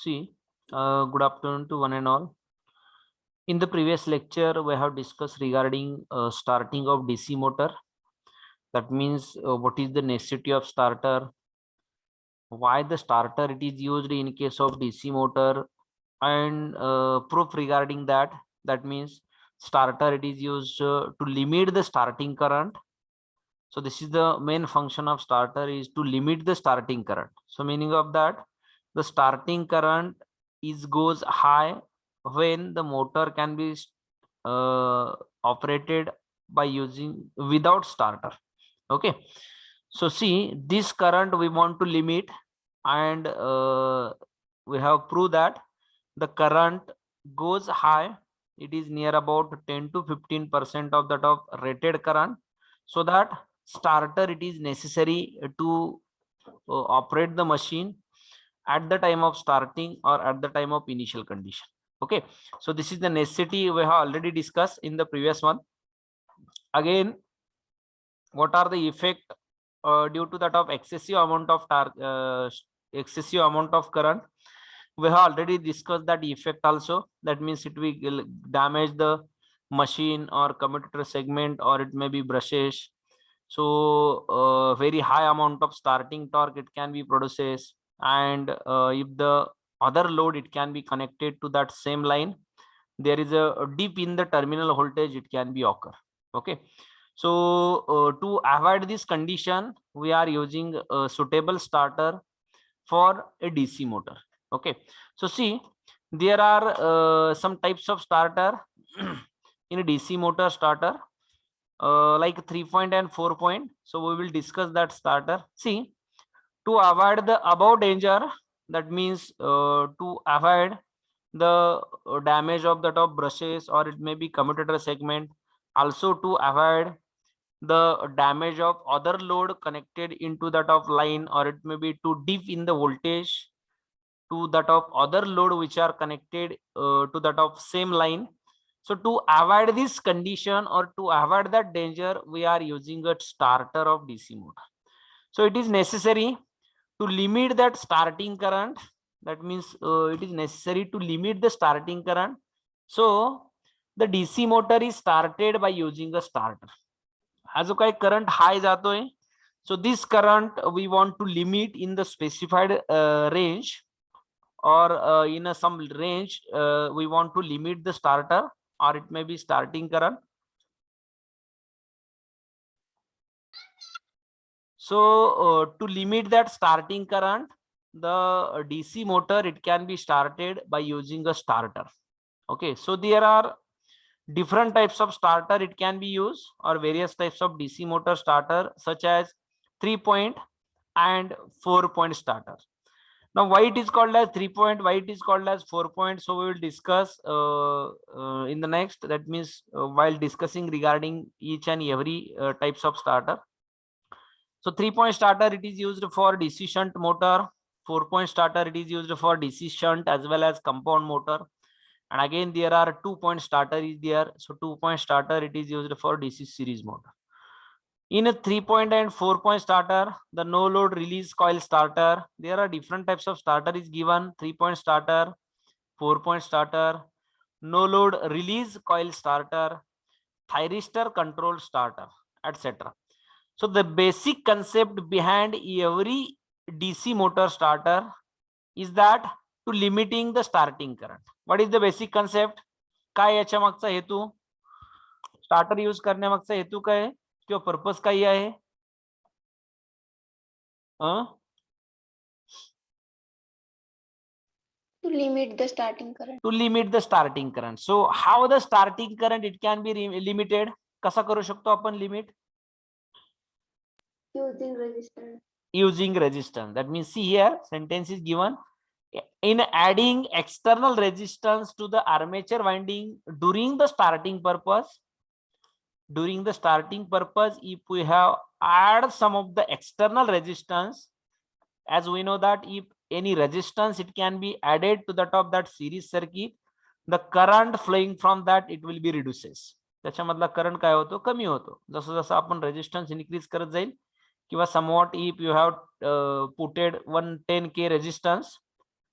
See, good afternoon to one and all. In the previous lecture, we have discussed regarding starting of DC motor. That means what is the necessity of starter, why the starter it is used in case of DC motor, and proof regarding that. That means starter it is used to limit the starting current. So this is the main function of starter, is to limit the starting current. So meaning of that, the starting current is goes high when the motor can be operated by using without starter. Okay, so see, this current we want to limit, and we have proved that the current goes high, it is near about 10 to 15% of that of rated current, so that starter it is necessary to operate the machine at the time of starting or at the time of initial condition. Okay, so this is the necessity we have already discussed in the previous one. Again, what are the effect due to that of excessive amount of current? We have already discussed that effect also. That means it will damage the machine or commutator segment, or it may be brushes. So very high amount of starting torque it can be produces, and if the other load it can be connected to that same line, there is a dip in the terminal voltage it can be occur. Okay, so to avoid this condition, we are using a suitable starter for a DC motor. Okay, so see, there are some types of starter in a DC motor starter, like 3-point and 4-point. So we will discuss that starter. See, to avoid the above danger, that means to avoid the damage of the top brushes, or it may be commutator segment, also to avoid the damage of other load connected into that of line, or it may be to dip in the voltage to that of other load which are connected to that of same line. So to avoid this condition or to avoid that danger, we are using a starter of DC motor. So it is necessary to limit that starting current. That means it is necessary to limit the starting current. So the DC motor is started by using a starter. हा जो काही current हाय जातोय, so this current we want to limit in the specified range, or in some range we want to limit the starter, or it may be starting current. So to limit that starting current, the DC motor it can be started by using a starter. Okay, so there are different types of starter it can be used, or various types of DC motor starter, such as 3-point and 4-point starter. Now why it is called as 3-point, why it is called as 4-point, so we will discuss in the next. That means while discussing regarding each and every types of starter. So 3-point starter it is used for DC shunt motor, 4-point starter it is used for DC shunt as well as compound motor, and again there are 2-point starter is there. So 2-point starter it is used for DC series motor. In a 3-point and 4-point starter, the no load release coil starter, there are different types of starter is given: 3-point starter, 4-point starter, no load release coil starter, thyristor control starter, etc. So the basic concept behind every DC motor starter is that to limiting the starting current. What is the basic concept? काय याच्या मागचा हेतू, starter use करण्यामागचा हेतू काय किंवा purpose काय आहे? To limit the starting current. To limit the starting current. So how the starting current it can be limited? कसा करू शकतो आपण limit? Using resistance. Using resistance. That means see here sentence is given: in adding external resistance to the armature winding during the starting purpose. During the starting purpose, if we have add some of the external resistance, as we know that if any resistance it can be added to the top that series circuit, the current flowing from that it will be reduces. त्याच्यामधला current काय होतो, कमी होतो. जसं जसं आपण resistance increase करत जाईल, किंवा somewhat if you have putted 110K resistance,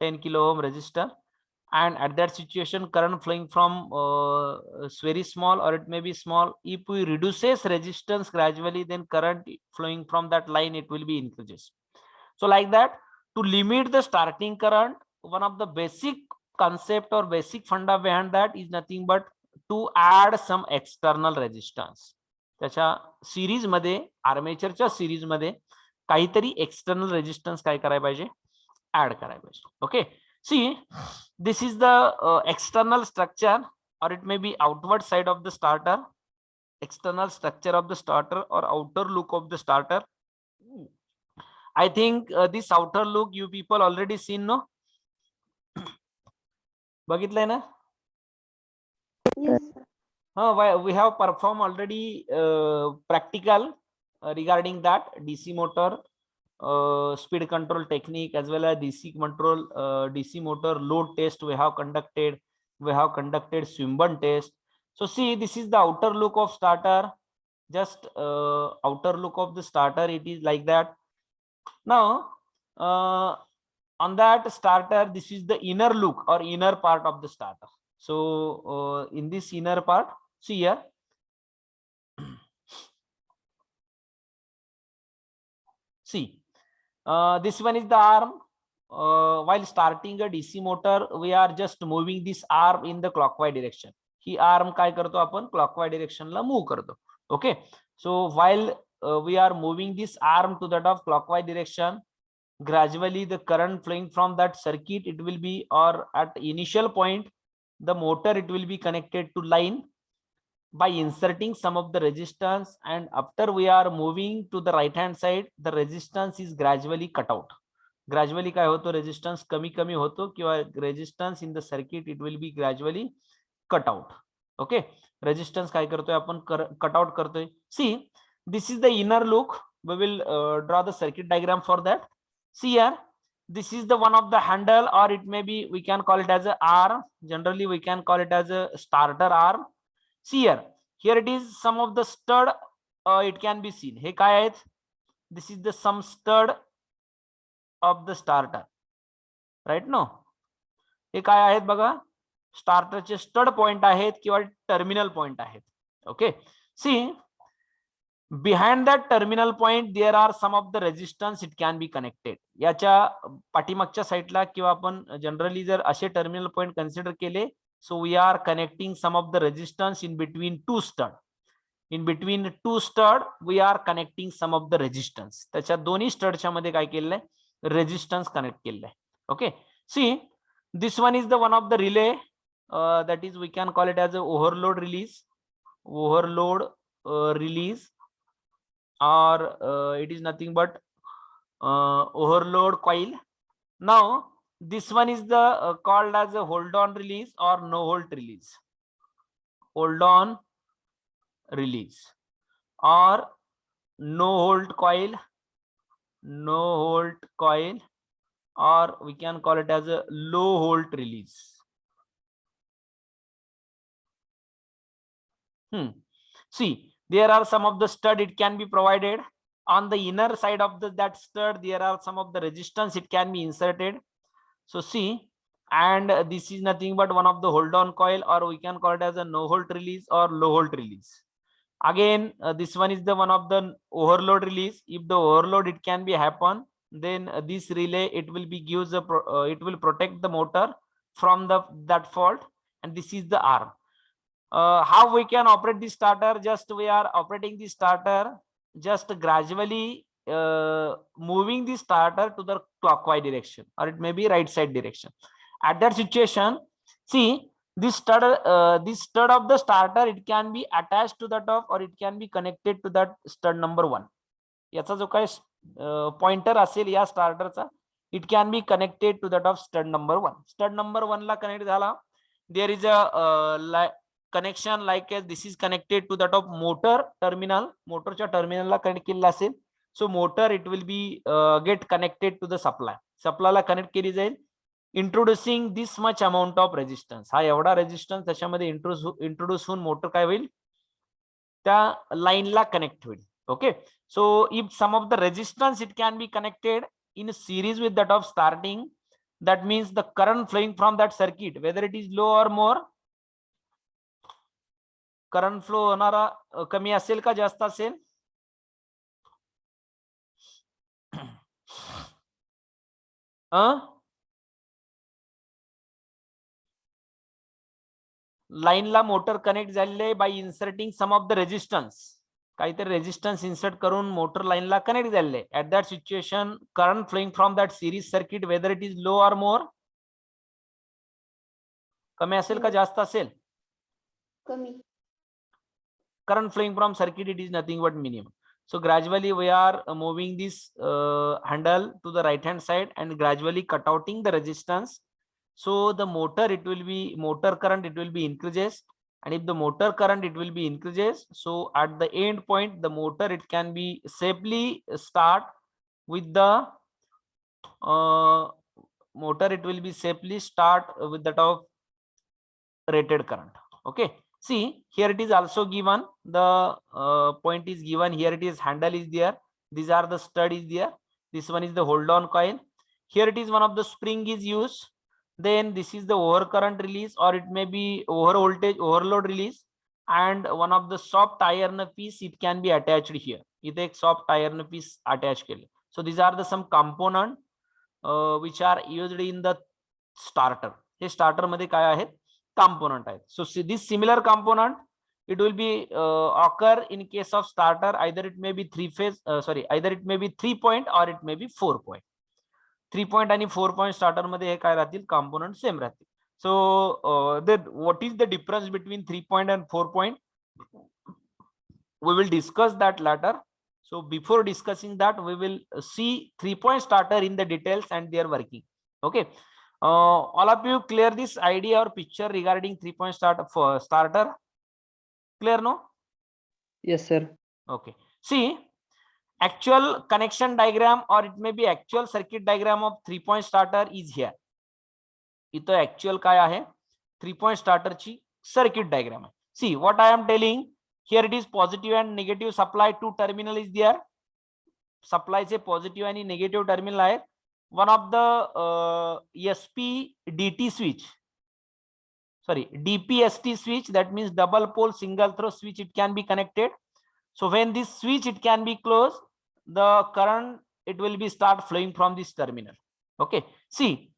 10 kilo ohm resistor, and at that situation current flowing from is very small or it may be small. If we reduces resistance gradually, then current flowing from that line it will be increases. So like that, to limit the starting current, one of the basic concept or basic funda behind that is nothing but to add some external resistance. त्याच्या series मध्ये, आर्मेचरच्या series मध्ये काहीतरी external resistance काय करायला पाहिजे, add करायला पाहिजे. Okay, see this is the external structure, or it may be outward side of the starter, external structure of the starter or outer look of the starter. I think this outer look you people already seen, no? बघितलंय ना? Yes, sir. We have performed already practical regarding that DC motor speed control technique, as well as DC control DC motor load test we have conducted. We have conducted Swinburne test. So see, this is the outer look of starter, just outer look of the starter. It is like that. Now on that starter, this is the inner look or inner part of the starter. So in this inner part, see here, see, this one is the arm. While starting a DC motor, we are just moving this arm in the clockwise direction. He arm काय करतो आपण clockwise direction ला move करतो. Okay, so while we are moving this arm to that of clockwise direction, gradually the current flowing from that circuit, it will be, or at initial point, the motor it will be connected to line by inserting some of the resistance, and after we are moving to the right hand side, the resistance is gradually cut out. Gradually काय होतो, resistance कमी कमी होतो किंवा resistance in the circuit it will be gradually cut out. Okay, resistance काय करतोय आपण, cut out करतोय. See, this is the inner look. We will draw the circuit diagram for that. See here, this is the one of the handle, or it may be, we can call it as a arm. Generally we can call it as a starter arm. See here it is some of the stud, it can be seen. Hey काय आहेत, this is the some stud of the starter, right? No, हे काय आहेत बघा, स्टार्टरचे stud point आहेत किंवा terminal point आहेत. Okay, see behind that terminal point there are some of the resistance, it can be connected. याच्या पाठीमागच्या साइडला किंवा आपण जनरली जर असे टर्मिनल पॉइंट कन्सिडर केले, so we are connecting some of the resistance in between two stud. In between two stud we are connecting some of the resistance. त्याच्या दोन्ही स्टडच्या मध्ये काय केलेलं आहे, रेजिस्टन्स कनेक्ट केलेलं आहे. Okay, see this one is the one of the relay, that is we can call it as a overload release, overload release, or it is nothing but overload coil. Now this one is the called as a hold on release or no hold release, hold on release, or no hold coil, no hold coil, or we can call it as a low volt release. See, there are some of the stud, it can be provided on the inner side of that stud. There are some of the resistance, it can be inserted. So see, and this is nothing but one of the hold on coil, or we can call it as a no hold release or low hold release. Again, this one is the one of the overload release. If the overload it can be happen, then this relay it will be gives a it will protect the motor from that fault, and this is the arm. How we can operate the starter? Just we are operating the starter just gradually moving the starter to the clockwise direction, or it may be right side direction. At that situation, see, this stud of the starter, it can be attached to that of, or it can be connected to that stud number 1. याचा जो काय pointer असेल या स्टार्टरचा, it can be connected to that of stud number 1. Stud number 1 La connect झाला, there is a connection like this is connected to that of motor terminal. मोटरच्या टर्मिनलला connect केलेला असेल, so motor it will be get connected to the supply. सप्लायला connect केली जाईल, introducing this much amount of resistance. हा एवढा resistance त्याच्यामध्ये इंट्रोड्यूस होऊन मोटर काय होईल, त्या लाईनला कनेक्ट होईल. Okay, so if some of the resistance it can be connected in series with that of starting, that means the current flowing from that circuit, whether it is low or more, current flow होणारा कमी असेल का जास्त असेल? लाईनला motor connect झालेले by inserting some of the resistance, काहीतरी resistance insert करून मोटर लाईनला कनेक्ट झालेले. At that situation current flowing from that series circuit whether it is low or more, कमी असेल का जास्त असेल? कमी. Current flowing from circuit, it is nothing but minimum. So gradually we are moving this handle to the right hand side and gradually cut outing the resistance. So the motor, it will be motor current, it will be increases, and if the motor current, it will be increases, so at the end point the motor, it can be safely start with the motor, it will be safely start with that of rated current. Okay, see here it is also given, the point is given here, it is handle is there, these are the stud is there, this one is the hold on coil, here it is one of the spring is used, then this is the over current release or it may be over voltage overload release, and one of the soft iron piece, it can be attached here, इथे एक soft iron piece attached केले. So these are the some component which are used in the starter. Hey starter मध्ये काय आहेत? Component आहेत. So see this similar component, it will be occur in case of starter, either it may be three phase, either it may be 3 point or it may be 4 point. 3 point आणि 4 point starter मध्ये हे काय राहतील? Component same राहतील. So what is the difference between 3 point and 4 point? We will discuss that later. So before discussing that, we will see 3 point starter in the details and their working. Okay. All of you clear this idea or picture regarding 3 point starter? Clear, no? Yes, sir. Okay. See, actual connection diagram or it may be actual circuit diagram of 3 point starter is here. इथं actual काय आहे? 3 point starter ची circuit diagram. See what I am telling. Here it is positive and negative supply, two terminal is there. Supply से positive आणि negative terminal आहे. One of the SPDT switch, sorry, DPST switch, that means double pole single throw switch, it can be connected. So when this switch, it can be closed, the current, it will be start flowing from this terminal. Okay, see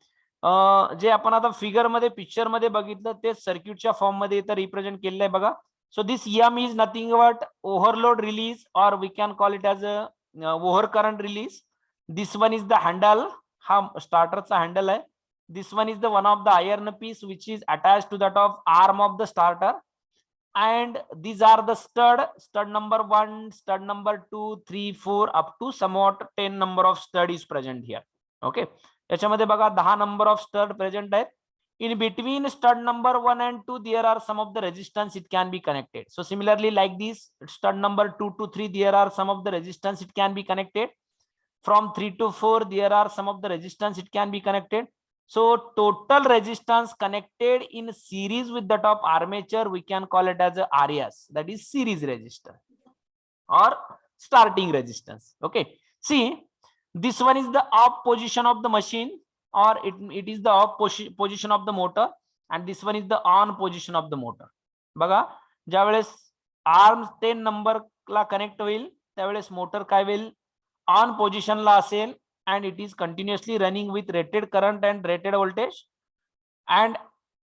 जे आपण आता figure मध्ये picture मध्ये बघितलं ते सर्किटच्या form मध्ये इथं represent केलेलं आहे बघा. So this M is nothing but overload release, or we can call it as a over current release. This one is the handle, हा स्टार्टरचा हँडल आहे. This one is the one of the iron piece which is attached to that of arm of the starter, and these are the stud number 1, stud number 2, 3, 4 up to somewhat 10 number of stud is present here. Okay, याच्यामध्ये बघा 10 number of stud present आहेत. In between stud number 1 and 2, there are some of the resistance, it can be connected. So similarly, like this, stud number 2 to 3, there are some of the resistance, it can be connected. From 3 to 4, there are some of the resistance, it can be connected. So total resistance connected in series with that of armature, we can call it as a RS, that is series resistance or starting resistance. Okay, see, this one is the off position of the machine, or it is the off position of the motor, and this one is the on position of the motor. बघा, ज्यावेळेस arm 10 number ला connect होईल त्यावेळेस motor काय होईल? On position ला असेल, and it is continuously running with rated current and rated voltage, and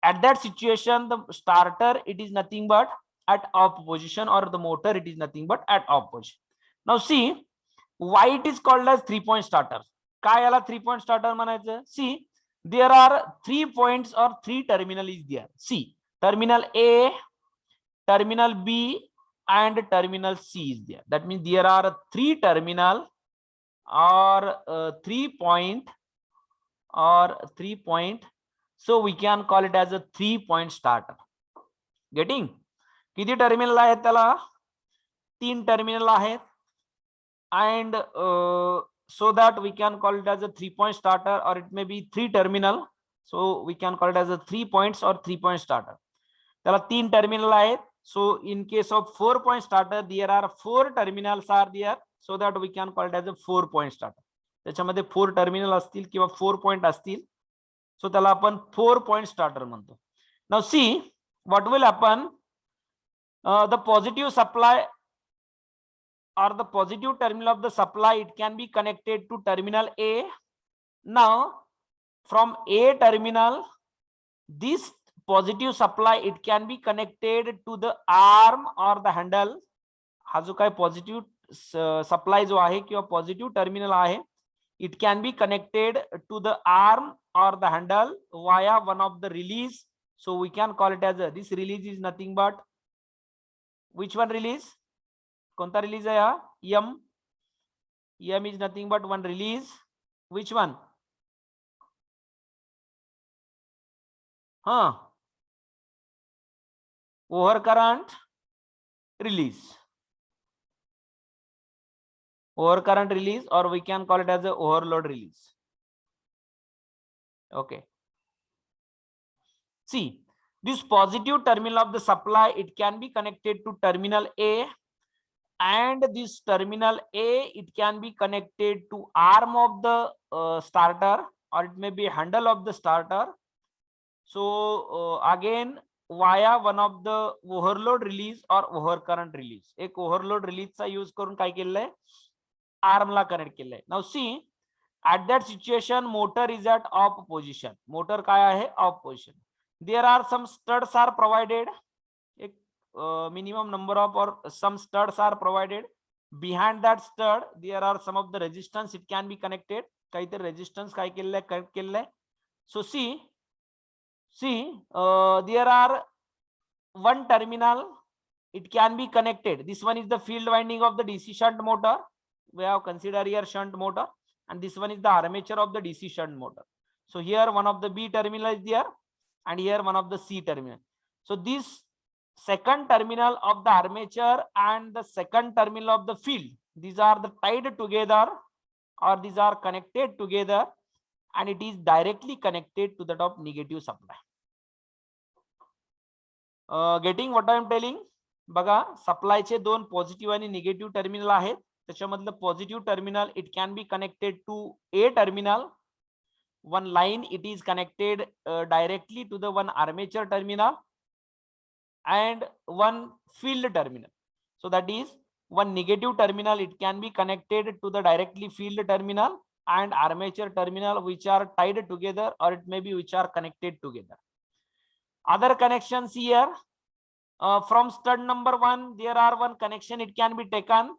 at that situation the starter, it is nothing but at off position, or the motor, it is nothing but at off position. Now see why it is called as 3 point starter. काय याला 3 point starter म्हणायचं? See, there are 3 points or 3 terminal is there. See, terminal A, terminal B and terminal C is there. That means there are 3 terminal or 3 point, so we can call it as a 3 point starter. Getting? किती terminal आहेत त्याला? 3 terminal आहेत, and so that we can call it as a 3 point starter, or it may be 3 terminal, so we can call it as a 3 points or 3 point starter. त्याला 3 terminal आहेत. So in case of 4 point starter, there are 4 terminals are there, so that we can call it as a 4 point starter. त्याच्यामध्ये 4 terminal असतील किंवा 4 point असतील, सो त्याला आपण 4 point starter म्हणतो. Now see what will happen, the positive supply or the positive terminal of the supply, it can be connected to terminal A. Now from A terminal, this positive supply, it can be connected to the arm or the handle. हा जो काय positive supply जो आहे किंवा positive terminal आहे, it can be connected to the arm or the handle via one of the release. So we can call it as a, this release is nothing but, which one release? कोणता release आहे हा? M. M is nothing but one release. Which one? Over current release. Over current release, or we can call it as a overload release. Okay. See, this positive terminal of the supply, it can be connected to terminal A, and this terminal A, it can be connected to arm of the starter, or it may be handle of the starter. So again via one of the overload release or overcurrent release. एक overload release चा use करून काय केलंय, arm ला connect केलंय. Now see, at that situation motor is at off position. Motor काय आहे? Off position. There are some studs are provided. एक minimum number of or some studs are provided. Behind that stud there are some of the resistance, it can be connected. काहीतरी resistance काय केलंय, connect केलंय. So see, there are one terminal, it can be connected. This one is the field winding of the DC shunt motor. We have considered here shunt motor, and this one is the armature of the DC shunt motor. So here one of the B terminal is there, and here one of the C terminal. So this second terminal of the armature and the second terminal of the field, these are the tied together, or these are connected together, and it is directly connected to the top negative supply. Getting what I am telling? बघा, supply चे दोन positive आणि negative terminal आहेत. त्याच्यामधलं positive terminal, it can be connected to A terminal. One line, it is connected directly to the one armature terminal, and one field terminal. So that is one negative terminal, it can be connected to the directly field terminal and armature terminal, which are tied together, or it may be which are connected together. Other connections here, from stud number 1, there are one connection, it can be taken.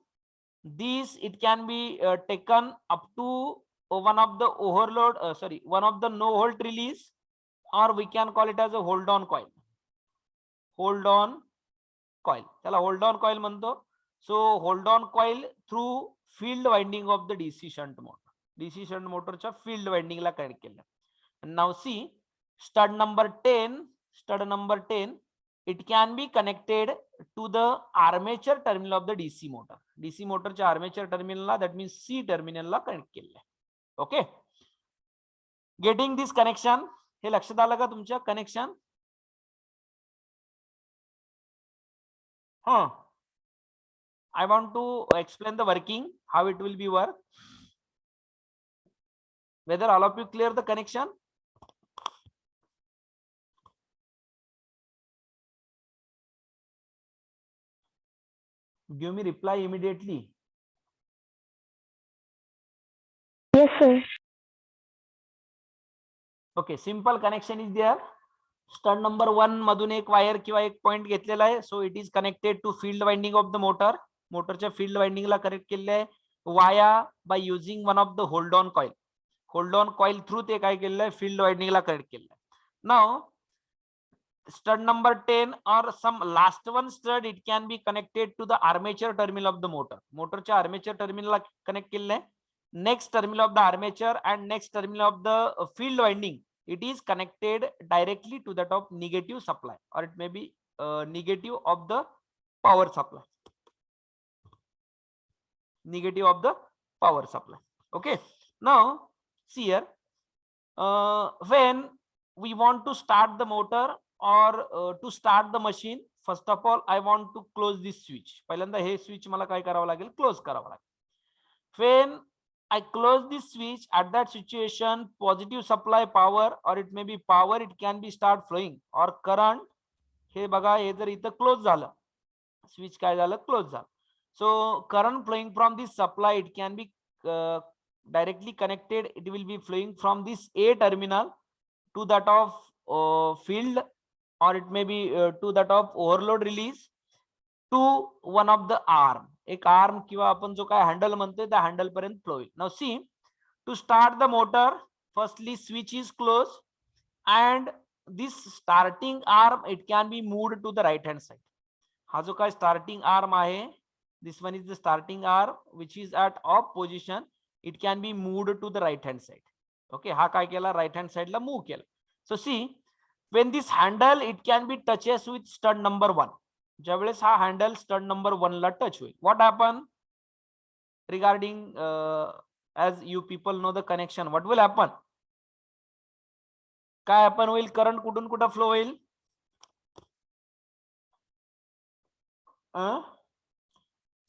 This it can be taken up to one of the overload, one of the no hold release, or we can call it as a hold on coil. Hold on coil, त्याला hold on coil म्हणतो. So hold on coil through field winding of the DC shunt motor. DC shunt motor च्या field winding ला connect केलं. And now see, stud number 10, it can be connected to the armature terminal of the DC motor. DC motor च्या armature terminal ला, that means C terminal ला connect केलं. Okay, getting this connection, हे लक्षात आलं का तुमच्या connection? I want to explain the working, how it will be work. Whether all of you clear the connection? Give me reply immediately. Yes, sir. Okay, simple connection is there. Stud number 1 मधून एक wire किंवा एक point घेतलेला आहे. So it is connected to field winding of the motor. मोटरच्या field winding ला connect केलेलं आहे via by using one of the hold on coil. Hold on coil through ते काय केलेलं आहे, field winding ला कनेक्ट केलेलं आहे. Now stud number 10 or some last one stud, it can be connected to the armature terminal of the motor. मोटरच्या armature terminal ला connect केलेलं आहे. Next terminal of the armature and next terminal of the field winding, it is connected directly to the top negative supply, or it may be negative of the power supply. Negative of the power supply. Okay, now see here, when we want to start the motor or to start the machine, first of all I want to close this switch. पहिल्यांदा हे switch मला काय करावं लागेल, close करावं लागेल. When I close this switch. At that situation, positive supply power or it may be power, it can be start flowing or current. हे बघा, हे जर इथं क्लोज झालं, स्विच काय झालं, क्लोज झालं. So current flowing from this supply, it can be directly connected. It will be flowing from this A terminal to that of field, or it may be to that of overload release to one of the arm. एक arm किंवा आपण जो काय handle म्हणतोय त्या handle पर्यंत flow होईल. Now see, to start the motor, firstly switch is close and this starting arm, it can be moved to the right hand side. हा जो काय starting arm आहे, this one is the starting arm which is at off position, it can be moved to the right hand side. Okay, हा काय केला, right hand side ला move केला. So see, when this handle, it can be touches with stud number 1. ज्यावेळेस हा handle stud number 1 ला touch होईल, what happen regarding as you people know the connection, what will happen? काय happen होईल, current कुठून कुठं flow होईल,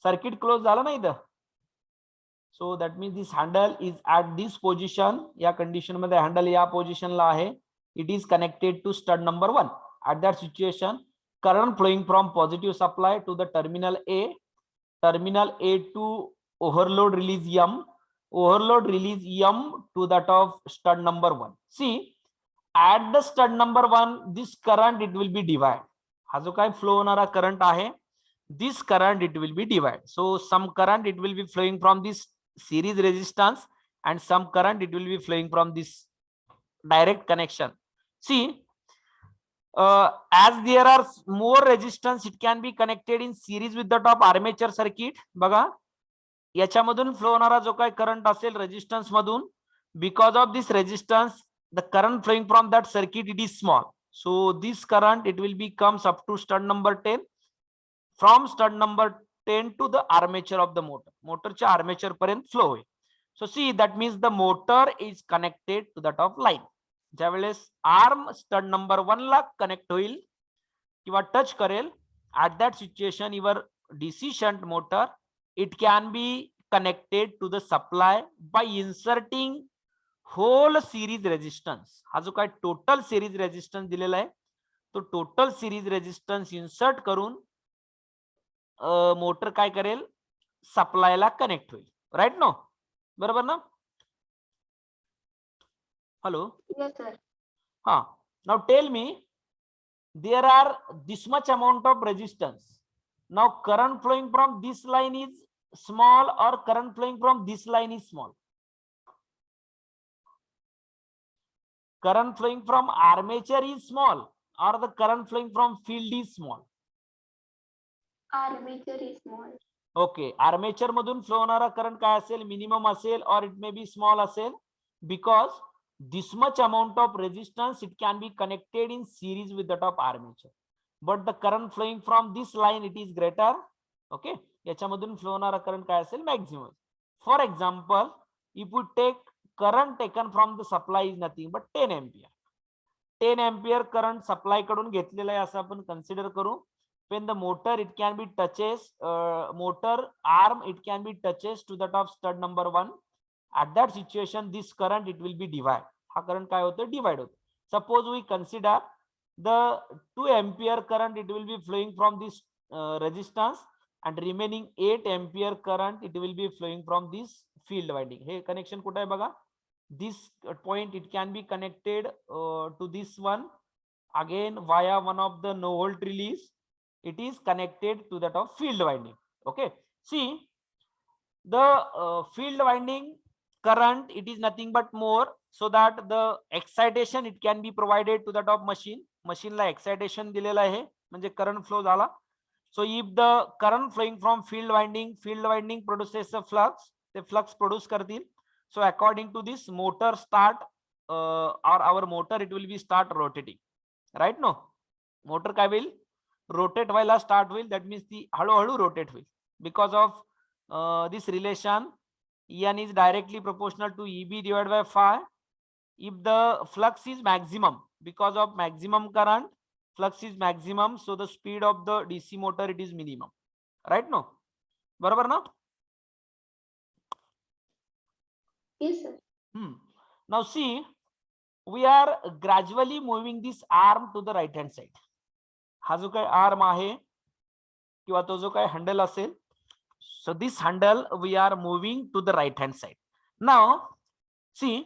circuit close झालं ना इथं. So that means this handle is at this position, या कंडिशन मध्ये हँडल या पोझिशनला आहे, it is connected to stud number 1. At that situation, current flowing from positive supply to the terminal A to overload release M, overload release M to that of stud number 1. See, at the stud number 1, this current, it will be divided. हा जो काय flow होणारा current आहे, this current, it will be divided. So some current, it will be flowing from this series resistance and some current, it will be flowing from this direct connection. See, as there are more resistance, it can be connected in series with the top armature circuit. बघा, याच्यामधून flow होणारा जो काय current असेल resistance मधून, because of this resistance, the current flowing from that circuit, it is small. So this current, it will be comes up to stud number 10, from stud number 10 to the armature of the motor. मोटरच्या armature पर्यंत flow होईल. So see, that means the motor is connected to that of line. ज्यावेळेस arm stud number 1 ला connect होईल किंवा touch करेल, at that situation your DC shunt motor, it can be connected to the supply by inserting whole series resistance. हा जो काय total series resistance दिलेला आहे, तो टोटल सिरीज रेजिस्टन्स इन्सर्ट करून मोटर काय करेल, सप्लायला कनेक्ट होईल. राईट नो, बरोबर ना? Hello. Yes, sir. Now tell me, there are this much amount of resistance. Now current flowing from this line is small or current flowing from this line is small? Current flowing from armature is small or the current flowing from field is small? Armature is small. Okay, armature मधून flow होणारा current काय असेल, minimum असेल or it may be small असेल, because this much amount of resistance, it can be connected in series with that of armature, but the current flowing from this line, it is greater. Okay, याच्यामधून flow होणारा current काय असेल, maximum. For example, if we take current taken from the supply is nothing but 10 ampere. 10 ampere current supply कडून घेतलेला आहे असं आपण consider करू. When the motor, it can be touches, motor arm, it can be touches to that of stud number 1. At that situation, this current, it will be divided. हा current काय होतं, divide होतं. Suppose we consider the 2 ampere current, it will be flowing from this resistance, and remaining 8 ampere current, it will be flowing from this field winding. Hey connection कुठे आहे बघा, this point, it can be connected to this one, again via one of the no volt release, it is connected to that of field winding. Okay, see, the field winding current, it is nothing but more, so that the excitation, it can be provided to that of machine. Machine La excitation दिलेला आहे, म्हणजे current flow झाला. So if the current flowing from field winding produces a flux, ते flux produce करतील. So according to this, motor start or our motor, it will be start rotating. Right? No, motor काय होईल, rotate व्हायला start होईल. That means ती हळूहळू rotate होईल, because of this relation N is directly proportional to EB divided by phi. If the flux is maximum, because of maximum current, flux is maximum, so the speed of the DC motor, it is minimum. Right? No, बरोबर ना? Yes, sir. Now see, we are gradually moving this arm to the right hand side. हा जो काय arm आहे किंवा तो जो काय हँडल असेल, so this handle we are moving to the right hand side. Now see,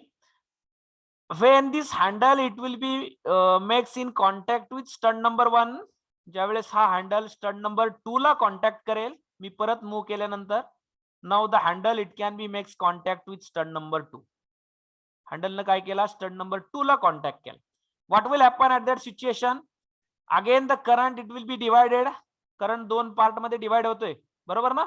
when this handle it will be makes in contact with stud number 1, ज्यावेळेस हा हँडल स्टड नंबर 2 ला कॉन्टॅक्ट करेल, मी परत मूव्ह केल्यानंतर, now the handle it can B makes contact with stud number 2. हँडलनं काय केला, stud number 2 ला contact केला. What will happen at that situation? Again the current it will B divided. Current 2 part मध्ये divide होतोय, बरोबर ना?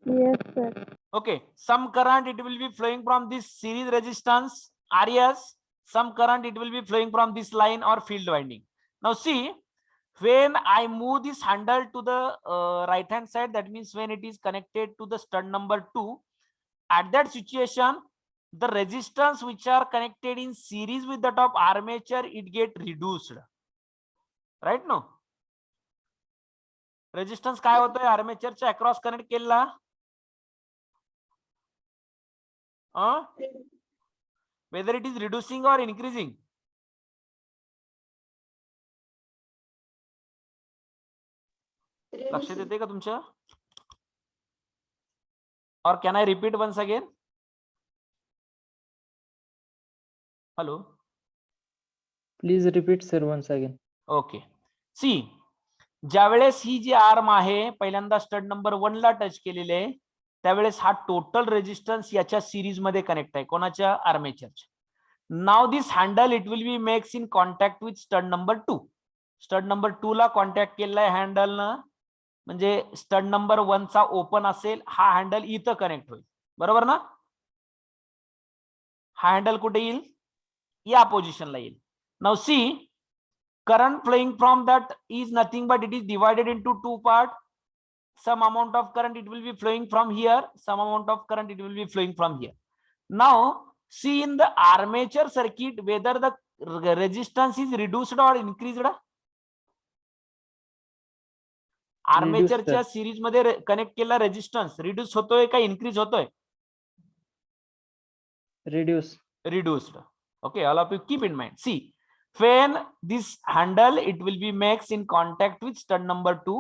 Yes, sir. Okay, some current it will be flowing from this series resistance RS, some current it will be flowing from this line or field winding. Now see, when I move this handle to the right hand side, that means when it is connected to the stud number 2, at that situation the resistance which are connected in series with that of armature it get reduced, right? No, resistance काय होतोय आर्मेचरच्या across connect केलेला, whether it is reducing or increasing? लक्षात येते का तुमच्या? और can I repeat once again? Hello, Please repeat, sir, once again. okay. See, ज्यावेळेस ही जी arm आहे पहिल्यांदा स्टड नंबर 1 ला टच केलेले आहे, त्यावेळेस हा टोटल रेजिस्टन्स याच्या सिरीज मध्ये कनेक्ट आहे, कोणाच्या? आर्मेचरच्या. Now this handle it will be makes in contact with stud number 2. Stud number 2 ला कॉन्टॅक्ट केलेला आहे हँडलनं, म्हणजे स्टड नंबर 1 चा ओपन असेल, हा हँडल इथं कनेक्ट होईल, बरोबर ना? हा हँडल कुठे येईल? या पोझिशनला येईल. Now see, current flowing from that is nothing but it is divided into 2 parts. Some amount of current it will be flowing from here, some amount of current it will be flowing from here. Now see, in the armature circuit whether the resistance is reduced or increased. आर्मेचरच्या series मध्ये connect केलेला resistance reduce होतोय का increase होतोय? Reduced. Okay, all of you keep in mind. See, when this handle it will be makes in contact with stud number 2,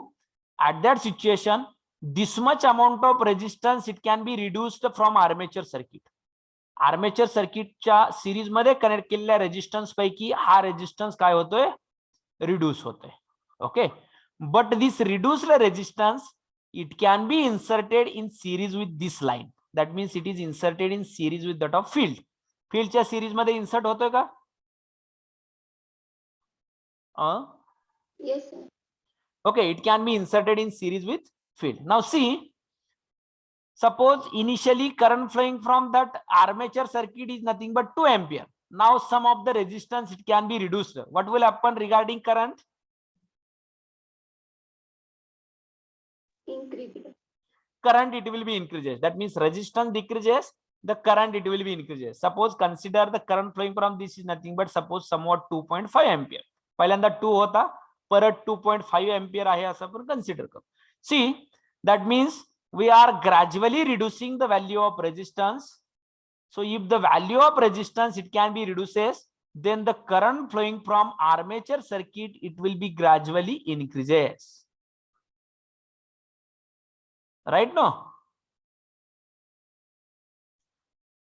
at that situation this much amount of resistance it can be reduced from armature circuit. Armature सर्किटच्या series मध्ये connect केलेल्या resistance पैकी हा resistance काय होतोय? Reduce होतोय. Okay, but this reduced resistance it can be inserted in series with this line. That means it is inserted in series with that of field. फील्डच्या series मध्ये insert होतोय का? Yes, sir. Okay, it can be inserted in series with field. Now see, suppose initially current flowing from that armature circuit is nothing but 2 ampere. Now some of the resistance it can be reduced. What will happen regarding current? Increased. Current it will be increases. That means resistance decreases, the current it will be increases. Suppose consider the current flowing from this is nothing but suppose somewhat 2.5 ampere. पहिल्यांदा 2 होता, परत 2.5 ampere आहे असं आपण consider करू. See, that means we are gradually reducing the value of resistance. So if the value of resistance it can be reduces, then the current flowing from armature circuit it will be gradually increases. Right? No?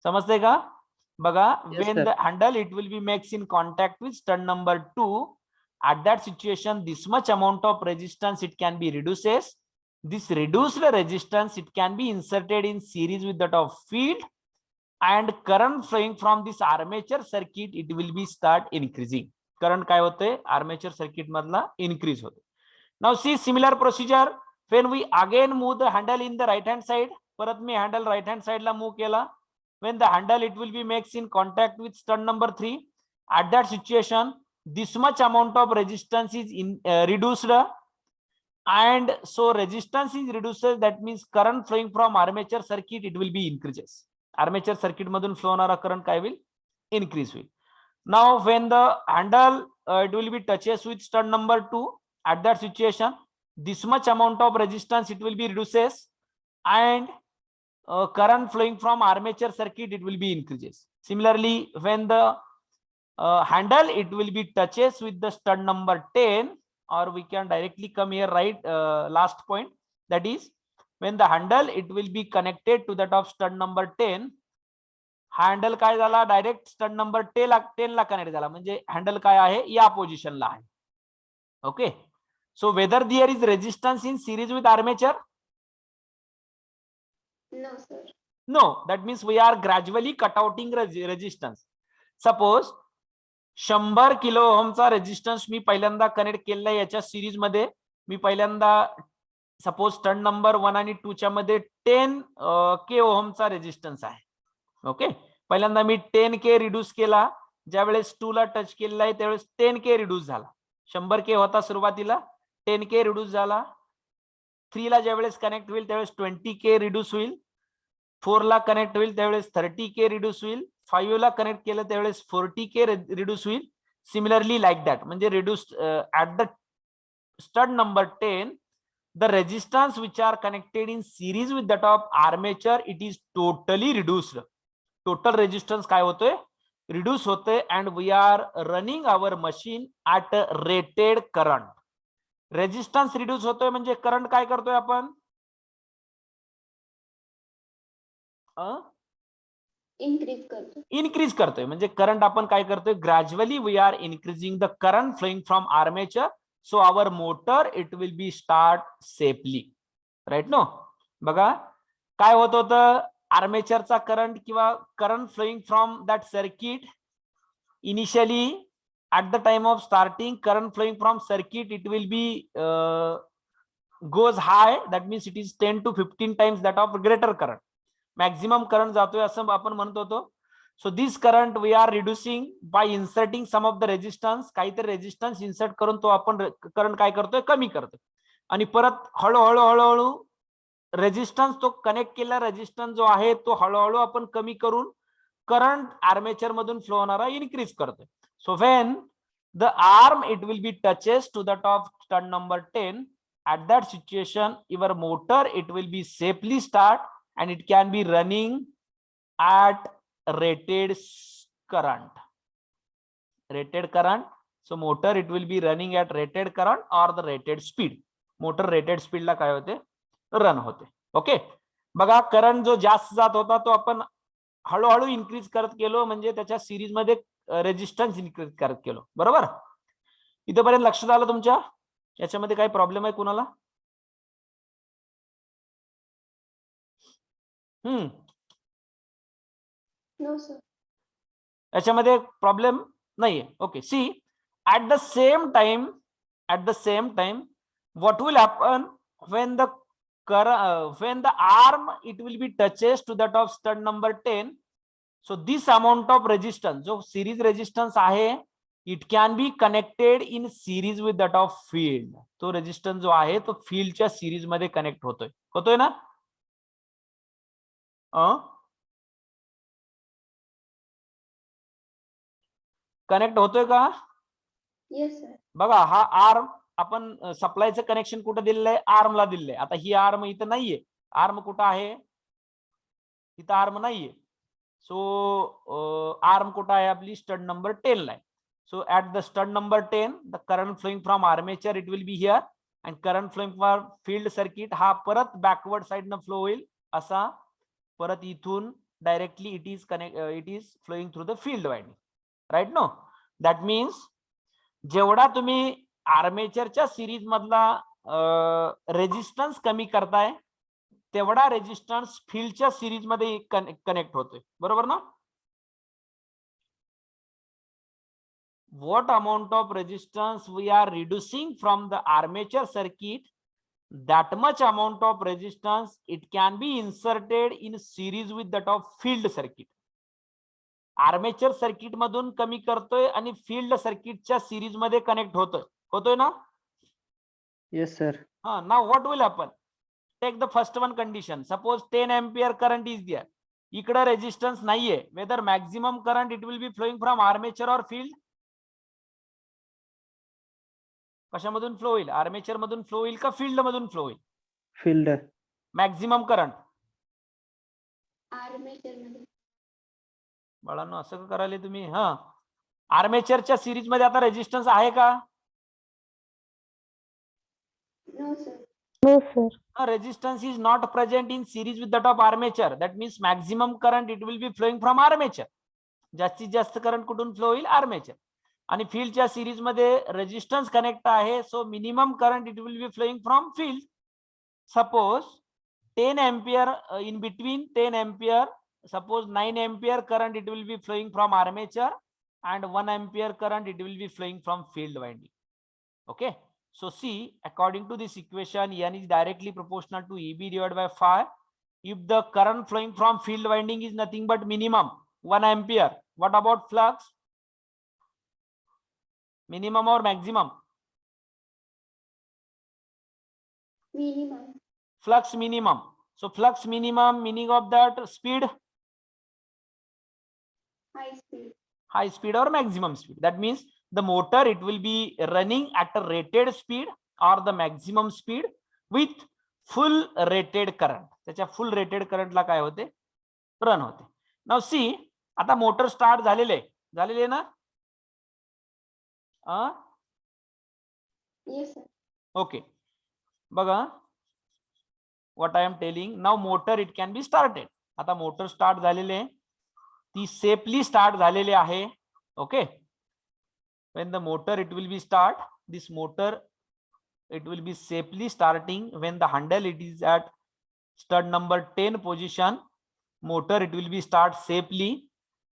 समजते का? बघा, Yes, when sir. the handle it will be makes in contact with stud number 2, at that situation this much amount of resistance it can be reduces. This reduced resistance it can be inserted in series with that of field, and current flowing from this armature circuit it will be start increasing. Current काय होते? Armature circuit मधला increase होते. Now see similar procedure when we again move the handle in the right hand side. परत मी handle right hand side ला move केला. When the handle it will be makes in contact with stud number 3, at that situation this much amount of resistance is reduced, and so resistance is reduced, that means current flowing from armature circuit it will be increases. Armature circuit madun flow होणारा current काय will increase will. Now when the handle it will be touches with stud number 2, at that situation this much amount of resistance it will be reduces, and current flowing from armature circuit it will be increases. Similarly, when the handle it will be touches with the stud number 10, or we can directly come here, right? Last point, that is when the handle it will be connected to that of stud number 10. Handle काय झाला, direct stud number 10 ला connect झाला, म्हणजे handle काय आहे, या पोझिशनला आहे. Okay, so whether there is resistance in series with armature? No, sir. No, that means we are gradually cutouting resistance. Suppose 100 kilo ओहमचा रेजिस्टन्स मी पहिल्यांदा कनेक्ट केलेला याच्या सिरीज मध्ये. मी पहिल्यांदा सपोज स्टड नंबर 1 आणि 2 च्या मध्ये 10 के ओहमचा रेजिस्टन्स आहे. ओके, पहिल्यांदा मी 10 के रिड्यूस केला, ज्या वेळेस 2 ला टच केलेला आहे त्यावेळेस 10 के रिड्यूस झाला. 100 के होता सुरुवातीला, 10 के रिड्यूस झाला. 3 ला ज्या वेळेस कनेक्ट होईल त्यावेळेस 20 के रिड्यूस होईल. 4 ला कनेक्ट होईल त्यावेळेस 30 के रिड्यूस होईल. 5 ला कनेक्ट केलं त्यावेळेस 40 के रिड्यूस होईल. सिमिलरली लाईक दॅट, म्हणजे reduce at the stud number 10 the resistance which are connected in series with that of armature it is totally reduced. Total resistance काय होतोय, reduce होते, and we are running our machine at a rated current. Resistance reduce होतोय म्हणजे current काय करतोय आपण, increase करतोय. म्हणजे करंट आपण काय करतोय, gradually we are increasing the current flowing from armature. So our motor it will be start safely, right? No, बघा काय होत होतं, आर्मेचरचा करंट किंवा current flowing from that circuit, initially at the time of starting current flowing from circuit it will be goes high, that means it is 10 to 15 times that of greater current. Maximum current जातोय असं आपण म्हणत होतो. So this current we are reducing by inserting some of the resistance. काहीतरी resistance insert करून तो आपण current काय करतोय, कमी करतोय. आणि परत हळूहळू रेजिस्टन्स तो कनेक्ट केलेला रेजिस्टन्स जो आहे तो हळूहळू आपण कमी करून करंट आर्मेचर मधून फ्लो होणारा इनक्रीज करतोय. So when the arm it will be touches to the top stud number 10, at that situation your motor it will be safely start and it can be running at rated current. So motor it will be running at rated current or the rated speed. Motor rated speed ला काय होते, run होते. Okay, बघा current जो जास्त जात होता तो आपण हळूहळू इन्क्रीज करत गेलो, म्हणजे त्याच्या सिरीज मध्ये रेजिस्टन्स इन्क्रीज करत गेलो. बरोबर, इथेपर्यंत लक्षात आलं तुमच्या? याच्यामध्ये काही प्रॉब्लेम आहे कुणाला? No, sir. याच्यामध्ये प्रॉब्लेम नाहीये. Okay, see at the same time what will happen when the arm it will be touches to that of stud number 10. So this amount of resistance जो series resistance आहे it can be connected in series with that of field. तो resistance जो आहे तो फील्डच्या series मध्ये connect होतोय ना? Connect होतोय का? Yes, sir. बघा हा आर्म आपण सप्लायचं कनेक्शन कुठं दिलेलं आहे, आर्मला दिलेलं आहे. आता ही आर्म इथं नाहीये, आर्म कुठं आहे, इथं आर्म नाहीये. सो आर्म कुठं आहे, आपली स्टड नंबर 10 ला आहे. So at the stud number 10 the current flowing from armature it will be here, and current flowing from field circuit हा परत बॅकवर्ड साइडनं फ्लो होईल असा, परत इथून directly it is flowing through the field winding, right? No, that means जेवढा तुम्ही आर्मेचरच्या सिरीज मधला रेजिस्टन्स कमी करताय तेवढा रेजिस्टन्स फील्डच्या सिरीज मध्ये कनेक्ट होतोय. बरोबर ना? what amount of resistance we are reducing from the armature circuit, that much amount of resistance it can be inserted in series with that of field circuit. Armature circuit मधून कमी करतोय आणि field सर्किटच्या series मध्ये connect होतोय ना? Yes, sir. Now what will happen? Take the first one condition. Suppose 10 ampere current is there. इकडे resistance नाहीये. Whether maximum current it will be flowing from armature or field? कशामधून flow होईल? Armature मधून flow होईल का field मधून flow होईल? field. Maximum current. Armature मध्ये. बाळांनो असं का करायला तुम्ही? हा, आर्मेचरच्या सिरीज मध्ये आता रेजिस्टन्स आहे का? No sir. No, sir. Resistance is not present in series with that of armature. That means maximum current it will be flowing from armature. जास्तीत जास्त करंट कुठून फ्लो होईल? आर्मेचर. आणि फील्डच्या सिरीज मध्ये रेजिस्टन्स कनेक्ट आहे, so minimum current it will be flowing from field. Suppose 10 ampere in between 10 ampere, suppose 9 ampere current it will be flowing from armature and 1 ampere current it will be flowing from field winding. Okay, so see, according to this equation, N is directly proportional to EB divided by phi. If the current flowing from field winding is nothing but minimum 1 ampere, what about flux? Minimum or maximum? Minimum. Flux minimum. So flux minimum, meaning of that speed? High speed. High speed or maximum speed. That means the motor it will be running at a rated speed or the maximum speed with full rated current. त्याच्या full rated current ला काय होते? Run होते. Now see, आता motor start झालेले ना? Yes sir. Okay, बघा, what I am telling now, motor it can be started. आता motor start झालेले, ती सेफली स्टार्ट झालेले आहे. Okay, when the motor it will be start, this motor it will be safely starting when the handle it is at stud number 10 position. Motor it will be start safely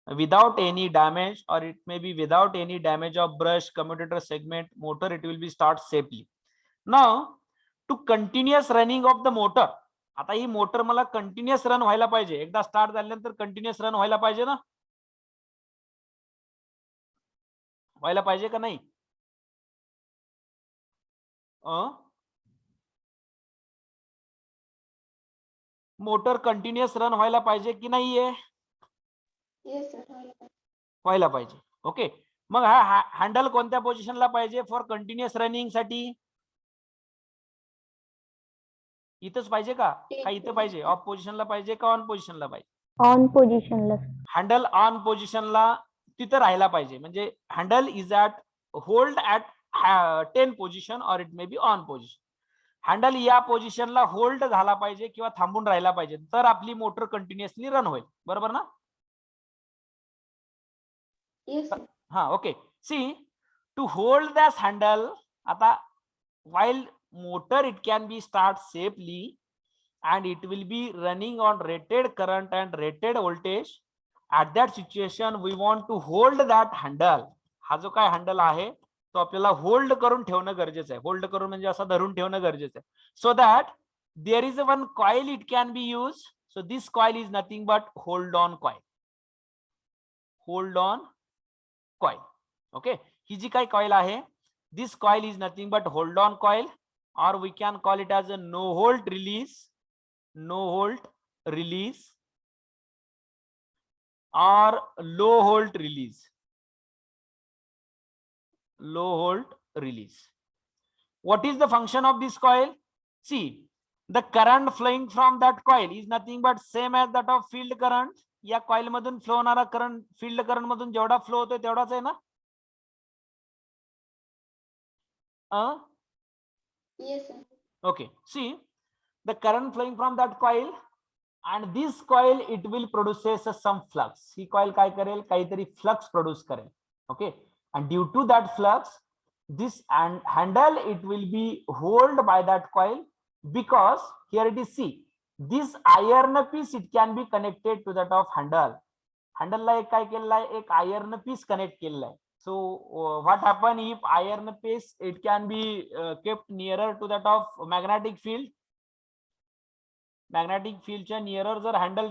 without any damage, or it may be without any damage of brush, commutator segment. Motor it will be start safely. Now to continuous running of the motor, आता ही motor मला continuous run व्हायला पाहिजे. एकदा start झाल्यानंतर continuous run व्हायला पाहिजे ना? व्हायला पाहिजे का नाही? मोटर कंटिन्युअस रन व्हायला पाहिजे की नाहीये? Yes sir. व्हायला पाहिजे. ओके, मग हा हँडल कोणत्या पोझिशनला पाहिजे फॉर कंटिन्युअस रनिंग साठी? इथंच पाहिजे का इथं पाहिजे? ऑफ पोझिशनला पाहिजे का ऑन पोझिशनला पाहिजे? On position less. Handle on पोझिशनला तिथं राहायला पाहिजे. म्हणजे handle is at hold at 10 position और it may be on position. Handle या पोझिशनला होल्ड झाला पाहिजे किंवा थांबून राहायला पाहिजे, तर आपली मोटर कंटिन्युअसली रन होईल. बरोबर ना? Yes sir. हा, okay. See, to hold this handle, आता while motor it can be start safely and it will be running on rated current and rated voltage, at that situation we want to hold that handle. हा जो काय handle आहे तो आपल्याला hold करून ठेवणं गरजेचं आहे. होल्ड करून म्हणजे असं धरून ठेवणं गरजेचं आहे, so that there is one coil it can be use. So this coil is nothing but hold on coil. Hold on coil. Okay, ही जी काय कॉइल आहे, this coil is nothing but hold on coil, or we can call it as a no hold release, no hold release, or low hold release, low hold release. What is the function of this coil? See, the current flowing from that coil is nothing but same as that of field current. या coil मधून flow होणारा current field current मधून जेवढा flow होतोय तेवढाच आहे ना? Yes sir. Okay, see, the current flowing from that coil, and this coil it will produces some flux. He coil काय करेल? काहीतरी flux produce करेल. Okay, and due to that flux, this handle it will be held by that coil, because here it is, see, this iron piece it can be connected to that of handle. handle ला एक काय केलेलं आहे? एक iron piece connect केलेलं आहे. So what happen if iron piece it can be kept nearer to that of magnetic field? Magnetic field च्या nearer जर handle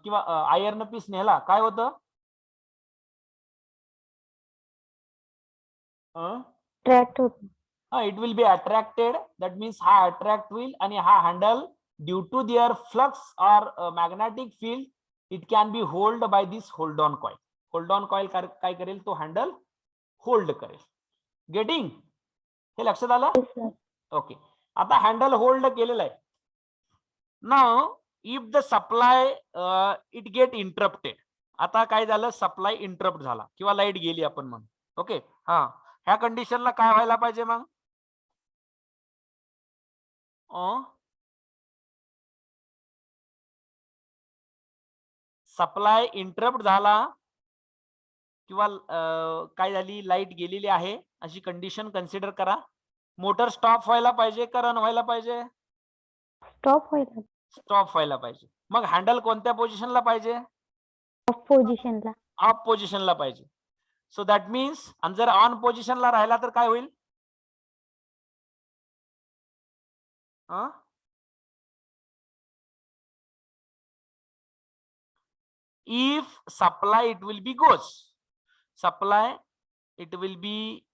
किंवा iron piece नेला, काय होतं? Attract होतो. It will be attracted. That means हा attract होईल आणि हा handle due to their flux or magnetic field it can be held by this hold on coil. Hold on coil काय करेल? तो हँडल होल्ड करेल. गेटिंग? हे लक्षात आलं? Yes, sir. ओके. आता हँडल होल्ड केलेलं आहे. Now if the supply it get interrupted. आता काय झालं, सप्लाय इंटरप्ट झाला किंवा लाईट गेली आपण म्हणून. ओके. हा, ह्या कंडिशनला काय व्हायला पाहिजे मग? सप्लाय इंटरप्ट झाला किंवा काय झाली, लाईट गेलेली आहे अशी कंडिशन कन्सिडर करा. मोटर स्टॉप व्हायला पाहिजे का रन व्हायला पाहिजे? Stop व्हायला. स्टॉप व्हायला पाहिजे. मग हँडल कोणत्या पोझिशनला पाहिजे? Off position La. ऑफ पोझिशनला पाहिजे. सो दॅट मीन्स, आणि जर ऑन पोझिशनला राहिला तर काय होईल? If supply it will be goes, supply it will be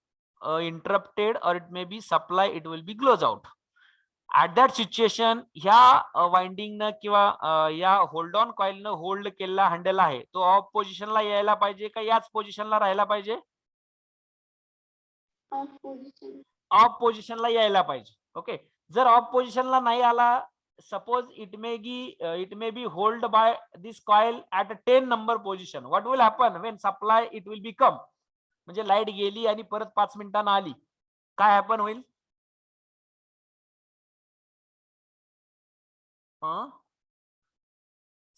interrupted, or it may be supply it will be close out. At that situation, ह्या वाइंडिंग न किंवा या होल्ड ऑन कॉइल न होल्ड केलेला हँडल आहे तो ऑफ पोझिशनला यायला पाहिजे का याच पोझिशनला राहायला पाहिजे? Off position. ऑफ पोझिशनला यायला पाहिजे. ओके. जर ऑफ पोझिशनला नाही आला, suppose it may be hold by this coil at 10 number position, what will happen when supply it will be come? म्हणजे लाईट गेली आणि परत 5 मिनिटांना आली, काय हॅपन होईल?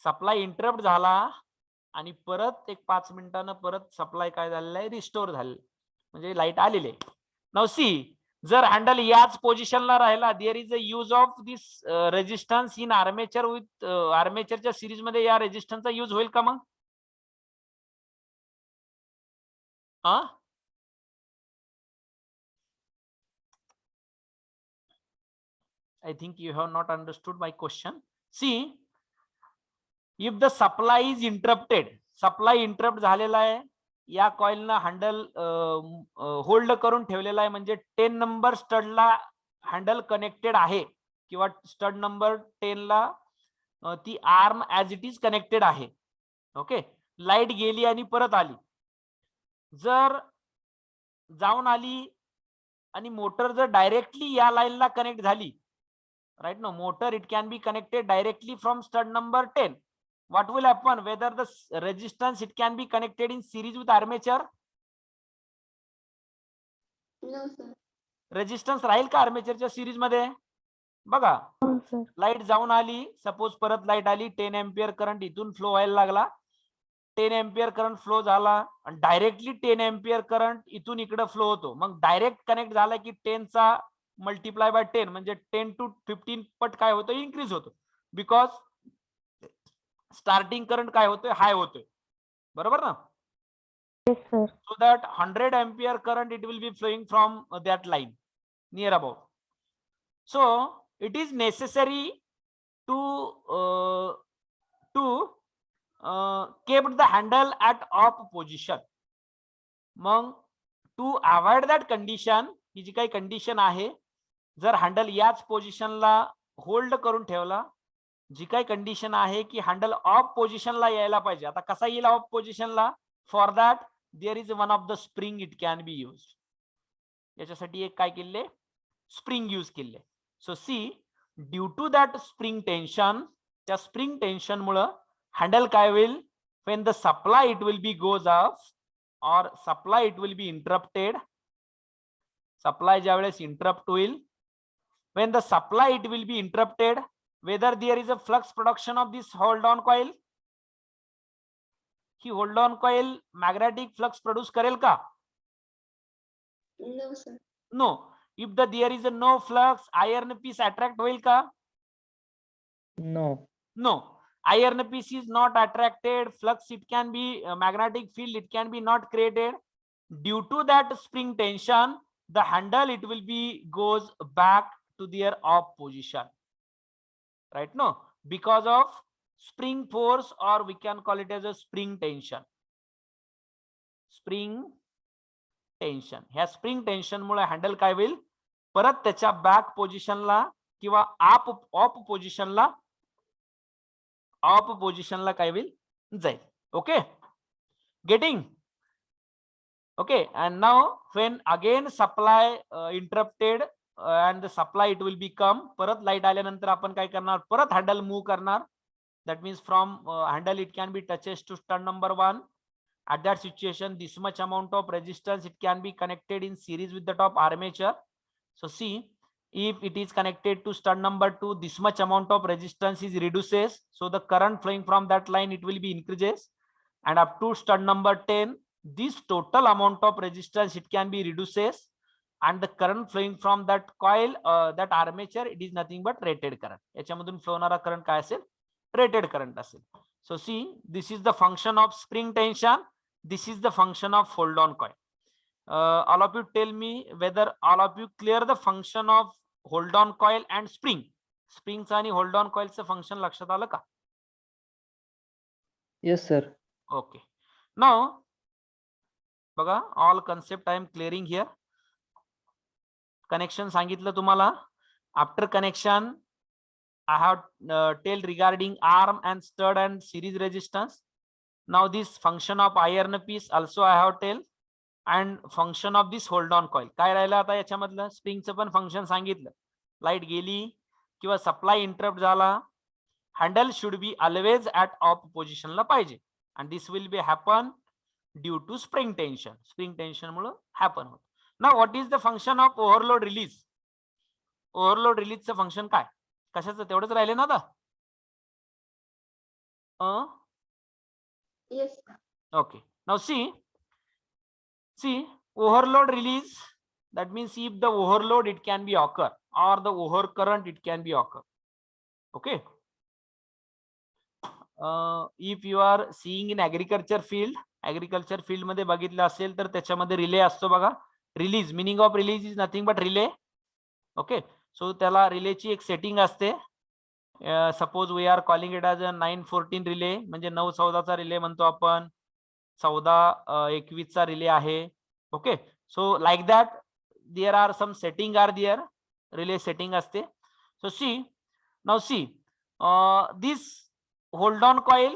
सप्लाय इंटरप्ट झाला आणि परत एक 5 मिनिटांना परत सप्लाय काय झालेला आहे, रिस्टोर झाले, म्हणजे लाईट आलेली आहे. नाउ सी, जर हँडल याच पोझिशनला राहिला, there is a use of this resistance in armature with आर्मेचरच्या सिरीज मध्ये या रेजिस्टन्सचा यूज होईल का मग? I think you have not understood my question. See, if the supply is interrupted, supply interrupt झालेला आहे, या कॉइलला हँडल होल्ड करून ठेवलेला आहे, म्हणजे 10 नंबर स्टडला हँडल कनेक्टेड आहे किंवा स्टड नंबर 10 ला ती arm as it is connected आहे. ओके. लाईट गेली आणि परत आली, जर जाऊन आली आणि मोटर जर डायरेक्टली या लाईनला कनेक्ट झाली, right? No, motor it can be connected directly from stud number 10. What will happen? Whether the resistance it can be connected in series with armature? No, sir. Resistance राहील का आर्मेचरच्या series मध्ये? बघा, No, sir. Light जाऊन आली, suppose परत light आली, 10 ampere current इथून फ्लो व्हायला लागला, 10 एम्पियर करंट फ्लो झाला आणि डायरेक्टली 10 एम्पियर करंट इथून इकडे फ्लो होतो. मग डायरेक्ट कनेक्ट झाला की 10 चा मल्टिप्लाय बाय 10 म्हणजे 10 to 15 पट काय होतं, इन्क्रीज होतो, बिकॉज स्टार्टिंग करंट काय होतोय, हाय होतोय. बरोबर ना? Yes, sir. So that 100 ampere current it will be flowing from that line near about. So it is necessary to keep the handle at off position. Mug to avoid that condition, ही जी काही condition आहे, जर handle याच पोझिशनला hold करून ठेवला, जी काही condition आहे की हँडल ऑफ पोझिशनला यायला पाहिजे. आता कसा येईल ऑफ पोझिशनला? For that there is one of the spring it can be use. याच्यासाठी एक काय केले, स्प्रिंग यूज केले. So see, due to that spring tension, त्या स्प्रिंग टेन्शन मुळे हँडल काय होईल, when the supply it will be goes off or supply it will be interrupted. Supply ज्या वेळेस interrupt होईल, when the supply it will be interrupted, whether there is a flux production of this hold on coil, he hold on coil magnetic flux produce करेल का? No, sir. No. If there is a no flux, iron piece attract होईल का? No. No. Iron piece is not attracted, flux it can be magnetic field it can be not created. Due to that spring tension, the handle it will be goes back to their off position, right? No, because of spring force, or we can call it as a spring tension. Spring tension, ह्या spring tension मुळे handle काय होईल, परत त्याच्या back पोझिशनला किंवा of पोझिशनला काय होईल, जाईल. Okay, getting? Okay, and now when again supply interrupted and the supply it will become, परत लाईट आल्यानंतर आपण काय करणार, परत हँडल मूव्ह करणार. That means from handle it can be touches to stud number 1. At that situation, this much amount of resistance it can be connected in series with the top armature. So see, if it is connected to stud number 2, this much amount of resistance is reduces. So the current flowing from that line it will be increases, and up to stud number 10, this total amount of resistance it can be reduces, and the current flowing from that coil, that armature, it is nothing but rated current. याच्यामधून flow होणारा current काय असेल, rated current असेल. So see, this is the function of spring tension. This is the function of hold on coil. All of you tell me whether all of you clear the function of hold on coil and spring. Spring आणि hold on coil चं function लक्षात आलं का? Yes, sir. Okay. Now, बघा, all concept I am clearing here. Connection सांगितलं तुम्हाला. After connection, I have tell regarding arm and stud and series resistance. Now this function of iron piece also I have tell, and function of this hold on coil. काय राहिलं आता याच्यामधलं, स्प्रिंगचं पण function सांगितलं. Light गेली किंवा supply interrupt झाला, handle should be always at of पोझिशनला पाहिजे, and this will be happen due to spring tension. Spring tension Mule happen होत. Now what is the function of overload release? Overload release चं function काय, कशाचं, तेवढंच राहिले ना आता? Yes, sir. Okay. Now see, overload release, that means if the overload it can be occur, or the overcurrent it can be occur. Okay. If you are seeing in agriculture field मध्ये बघितलं असेल तर त्याच्यामध्ये relay असतो बघा. Release, meaning of release is nothing but relay. Okay, so त्याला रिलेची एक सेटिंग असते. Suppose we are calling it as a 914 relay, म्हणजे 914चा रिले म्हणतो आपण, 14-21चा रिले आहे. Okay, so like that there are some setting are there, relay setting असते. So see, now see, this hold on coil,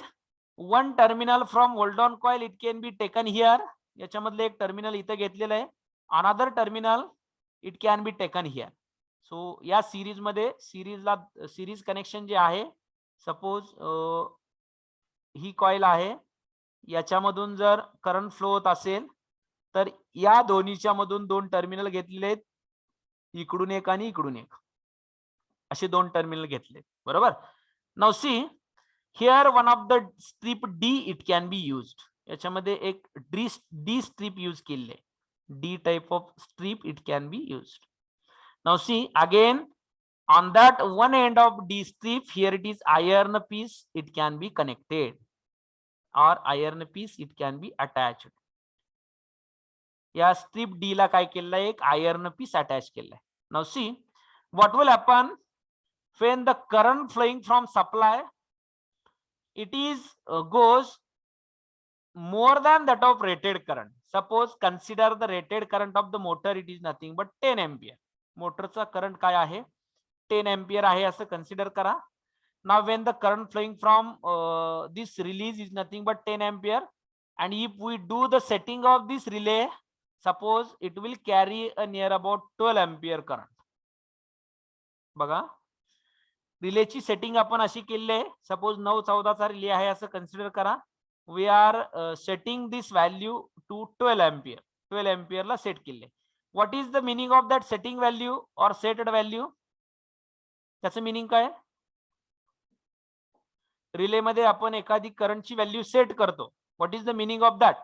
one terminal from hold on coil it can be taken here. याच्यामधलं एक terminal इथे घेतलेलं आहे, another terminal it can be taken here. सो या series मध्ये series connection जे आहे, suppose ही coil आहे, याच्यामधून जर करंट फ्लो होत असेल तर या दोन्हीच्या मधून दोन टर्मिनल घेतलेले आहेत, इकडून एक आणि इकडून एक, असे दोन टर्मिनल घेतले, बरोबर. Now see, here one of the strip D it can be used. याच्यामध्ये एक D strip यूज केले, D type of strip it can be used. Now see, again on that one end of D strip, here it is iron piece it can be connected, or iron piece it can be attached. या strip D ला काय केलं, एक iron piece attach केलं. Now see what will happen when the current flowing from supply it is goes more than that of rated current. Suppose consider the rated current of the motor, it is nothing but 10 ampere. मोटरचा current काय आहे, 10 ampere आहे असं consider करा. Now when the current flowing from this release is nothing but 10 ampere, and if we do the setting of this relay, suppose it will carry a near about 12 ampere current. बघा, रिलेची setting आपण अशी केली आहे, suppose 914चा relay आहे असं consider करा. We are setting this value to 12 ampere, 12 एम्पियरला set केले. What is the meaning of that setting value और सेटेड व्हॅल्यू? त्याचं मिनिंग काय, रिले मध्ये आपण एखादी करंटची व्हॅल्यू सेट करतो. What is the meaning of that?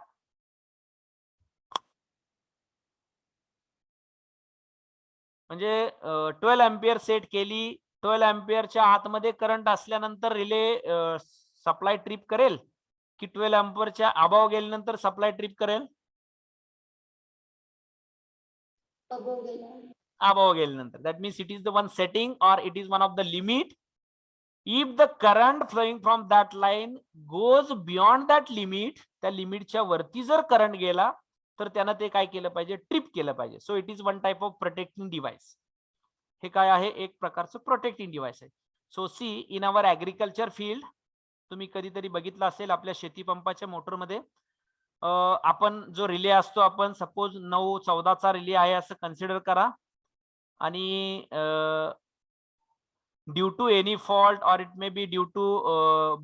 म्हणजे 12 एम्पियर सेट केली, 12 एम्पियरच्या आतमध्ये करंट असल्यानंतर रिले सप्लाय ट्रिप करेल की 12 एम्पियरच्या अबाव गेल्यानंतर सप्लाय ट्रिप करेल? अबाव गेल्यानंतर. That means it is the one setting और it is one of the limit. If the current flowing from that line goes beyond that limit, त्या लिमिटच्या वरती जर करंट गेला तर त्यानं ते काय केलं पाहिजे, ट्रिप केलं पाहिजे. So it is one type of protecting device. हे काय आहे, एक प्रकारचं प्रोटेक्टिंग डिव्हाइस आहे. सो सी, इन अवर ऍग्रिकल्चर फील्ड, तुम्ही कधीतरी बघितलं असेल आपल्या शेती पंपाच्या मोटरमध्ये आपण जो रिले असतो, आपण सपोज 9-14चा रिले आहे असं कन्सिडर करा, आणि due to any fault or it may be due to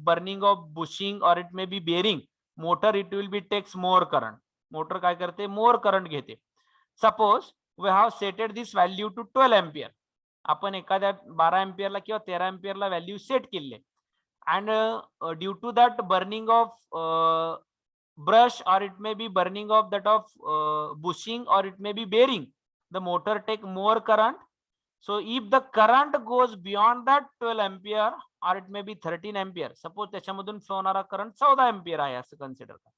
burning of bushing or it may be bearing motor, it will be takes more current. Motor काय करते, मोर करंट घेते. Suppose we have setted this value to 12 ampere. आपण एखाद्या 12 एम्पियरला किंवा 13 एम्पियरला value set केले, and due to that burning of brush or it may be burning of that of bushing or it may be bearing, the motor take more current. So if the current goes beyond that 12 ampere or it may be 13 ampere, suppose त्याच्यामधून flow होणारा current 14 ampere आहे असं consider करा,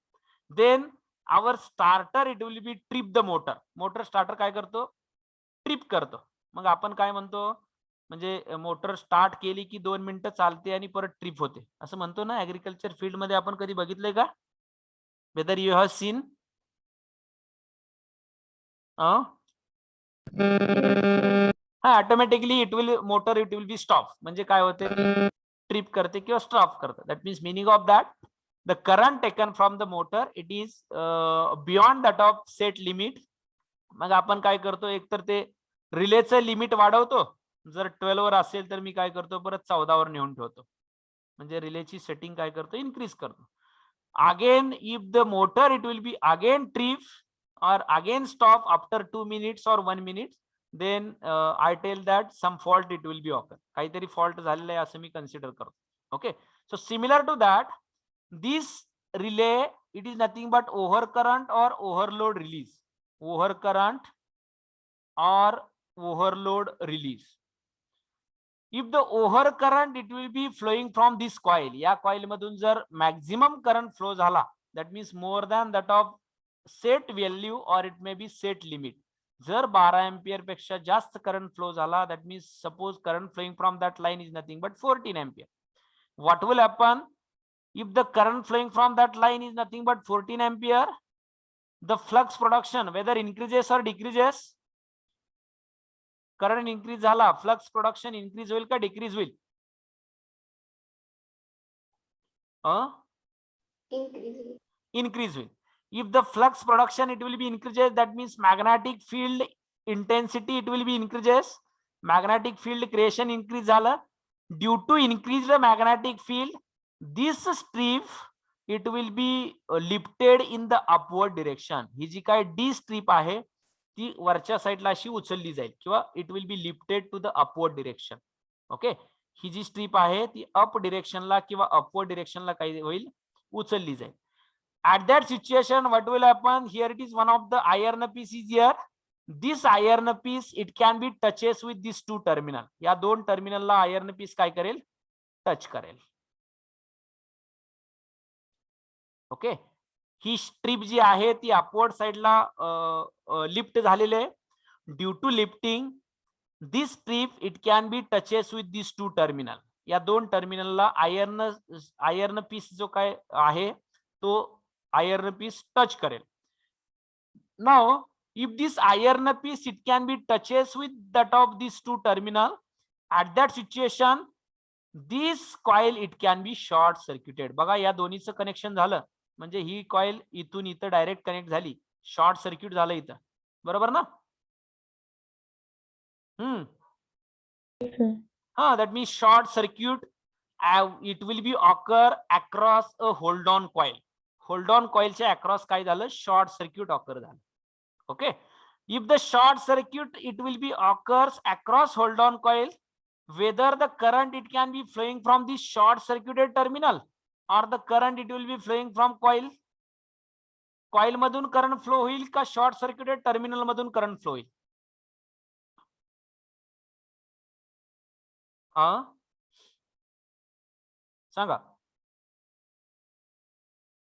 then our starter it will be trip the motor. Motor starter काय करतो, trip करतो. मग आपण काय म्हणतो, म्हणजे मोटर स्टार्ट केली की 2 मिनिटं चालते आणि परत ट्रिप होते असं म्हणतो ना. ऍग्रिकल्चर फील्ड मध्ये आपण कधी बघितलंय का? whether you have seen? Automatically it will motor it will be stop. म्हणजे काय होते, ट्रिप करते किंवा स्टॉप करते. That means meaning of that, the current taken from the motor it is beyond that of set limit. मग आपण काय करतो, एकतर ते रिलेचं लिमिट वाढवतो, जर 12 वर असेल तर मी काय करतो, परत 14 वर नेऊन ठेवतो. म्हणजे रिलेची सेटिंग काय करतो, इन्क्रीज करतो. Again, if the motor it will be again trip or again stop after 2 minutes or 1 minute, then I tell that some fault it will be occur. काहीतरी फॉल्ट झालेला आहे असं मी कन्सिडर करतो. Okay, so similar to that this relay it is nothing but over current or overload release. Over current or overload release. If the over current it will be flowing from this coil, या coil मधून जर maximum current flow झाला, that means more than that of set value or it may be set limit. जर 12 ampere पेक्षा जास्त current flow झाला, that means suppose current flowing from that line is nothing but 14 ampere. What will happen if the current flowing from that line is nothing but 14 ampere? The flux production whether increases or decreases? Current increase झाला, flux production increase होईल का decrease होईल? Increase होईल. If the flux production it will B increases, that means magnetic field intensity it will be increases. Magnetic field creation increase झालं. Due to increased magnetic field, this strip it will be lifted in the upward direction. ही जी काय D strip आहे ती वरच्या साईडला अशी उचलली जाईल, किंवा it will be lifted to the upward direction. Okay, ही जी स्ट्रीप आहे ती अप डिरेक्शनला किंवा अपवर्ड डिरेक्शनला काय होईल, उचलली जाईल. At that situation what will happen, here it is one of the iron piece is here. This iron piece it can be touches with this 2 terminal. या 2 टर्मिनलला आयर्न पीस काय करेल, टच करेल. ओके, ही strip जी आहे ती upward साइडला lift झालेली आहे. Due to lifting this strip it can be touches with this 2 terminal. या 2 टर्मिनलला आयर्न पीस जो काय आहे तो आयर्न पीस टच करेल. Now if this iron piece it can be touches with that of this 2 terminal, at that situation this coil it can be short circuited. बघा, या दोन्हीचं connection झालं म्हणजे ही कॉइल इथून इथं डायरेक्ट कनेक्ट झाली, short circuit झालं इथं, बरोबर ना? हा, that means short circuit it will be occur across a hold on coil. Hold on कॉइलच्या अक्रॉस काय झालं, शॉर्ट सर्किट ऑकर झालं. Okay, if the short circuit it will be occurs across hold on coil, whether the current it can be flowing from the short circuited terminal or the current it will be flowing from coil. Coil मधून current flow होईल का short circuited terminal मधून current flow होईल? सांगा.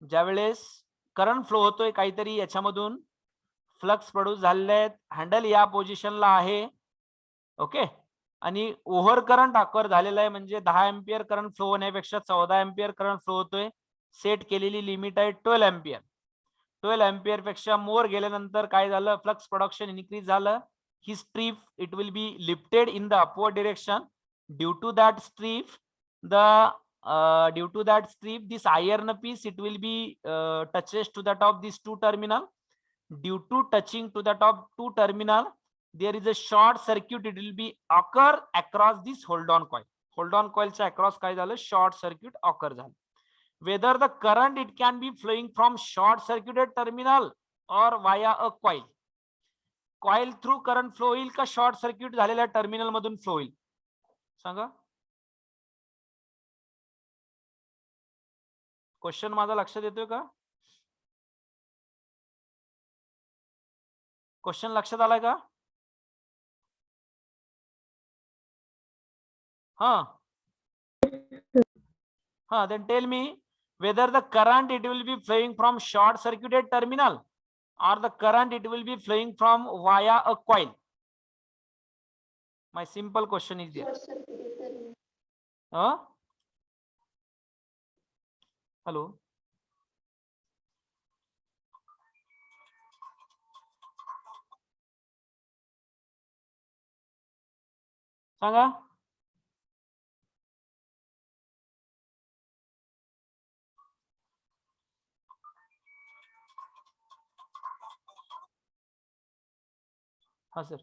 ज्यावेळेस current flow होतोय काहीतरी याच्यामधून, flux produce झालेले आहेत, हँडल या पोझिशनला आहे. ओके, आणि ओव्हर करंट अकर झालेला आहे, म्हणजे 10 एम्पियर करंट फ्लो होण्यापेक्षा 14 एम्पियर करंट फ्लो होतोय. सेट केलेली लिमिट आहे 12 एम्पियर. 12 एम्पियर पेक्षा मोर गेल्यानंतर काय झालं, फ्लक्स प्रोडक्शन इन्क्रीज झालं. ही strip it will be lifted in the upward direction. Due to that strip the due to that strip, this iron piece, it will be touches to the top these two terminal. Due to touching to the top two terminal, there is a short circuit, it will be occur across this hold on coil. Hold on coil च्या across काय झालं, short circuit occur झालं. Whether the current it can be flowing from short circuited terminal or via a coil. Coil through current flow होईल का short circuit झालेल्या terminal मधून flow होईल, सांगा. Question माझा लक्षात येतोय का? क्वेश्चन लक्षात आलाय का? Then tell me whether the current it will be flowing from short circuited terminal or the current it will be flowing from via a coil. My simple question is there. Short circuited terminal. Hello. सांगा. हाँ sir.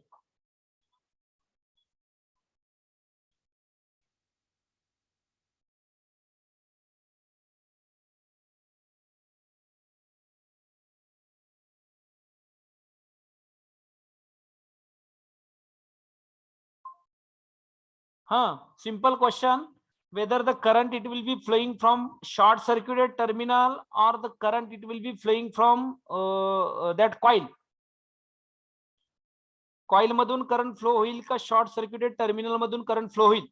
हाँ, simple question. Whether the current it will be flowing from short circuited terminal or the current it will be flowing from that coil. Coil मधून current flow होईल का short circuited terminal मधून current flow होईल?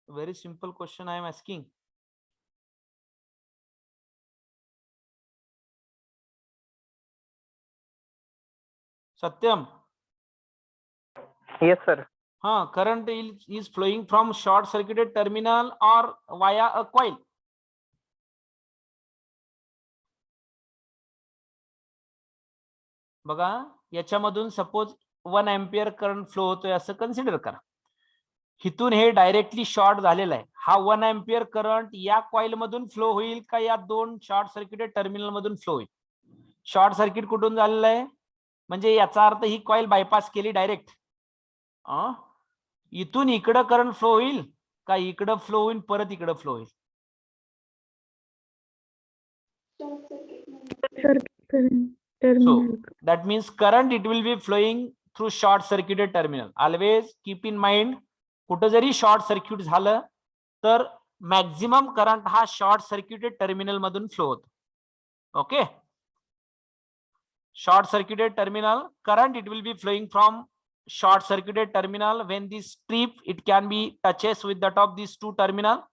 Very simple question I am asking. Satyam. Yes, sir. हाँ, current is flowing from short circuited terminal or via a coil. बघा, याच्यामधून suppose 1 ampere current flow होतोय असं consider करा. हिथून हे डायरेक्टली शॉर्ट झालेला आहे. हा 1 एम्पियर करंट या कॉइल मधून फ्लो होईल का या दोन शॉर्ट सर्किटेड टर्मिनल मधून फ्लो होईल? शॉर्ट सर्किट कुठून झालेलं आहे, म्हणजे याचा अर्थ ही कॉइल बायपास केली डायरेक्ट. इथून इकडं करंट फ्लो होईल का इकडं फ्लो होईल परत इकडं फ्लो होईल? Short circuit मध्ये. Circuit current So terminal. that means current it will be flowing through short circuited terminal. Always keep in mind, कुठं जरी शॉर्ट सर्किट झालं तर मॅक्झिमम करंट हा शॉर्ट सर्किटेड टर्मिनल मधून फ्लो होतो. Okay, short circuited terminal current it will be flowing from short circuited terminal. When this strip it can be touches with the top these two terminal,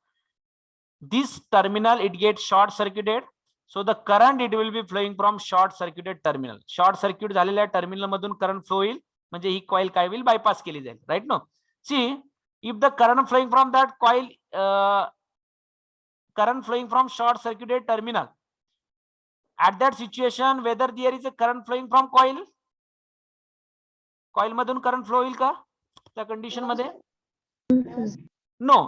this terminal it gets short circuited, so the current it will be flowing from short circuited terminal. Short circuit झालेल्या terminal मधून current flow होईल म्हणजे ही coil काय होईल, bypass केली जाईल. Right no. See, if the current flowing from that coil current flowing from short circuited terminal, at that situation whether there is a current flowing from coil, coil मधून current flow होईल का त्या condition मध्ये? No.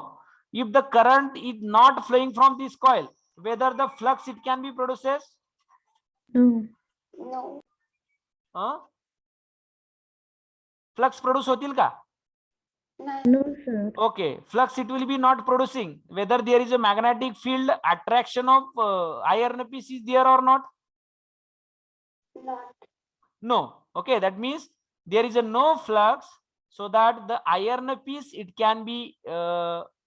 If the current is not flowing from this coil, whether the flux it can be produces? No. No. Flux produce होतील का? No, sir. Okay, flux it will be not producing. Whether there is a magnetic field attraction of iron piece is there or not? Not. No. Okay, that means there is a no flux, so that the iron piece it can be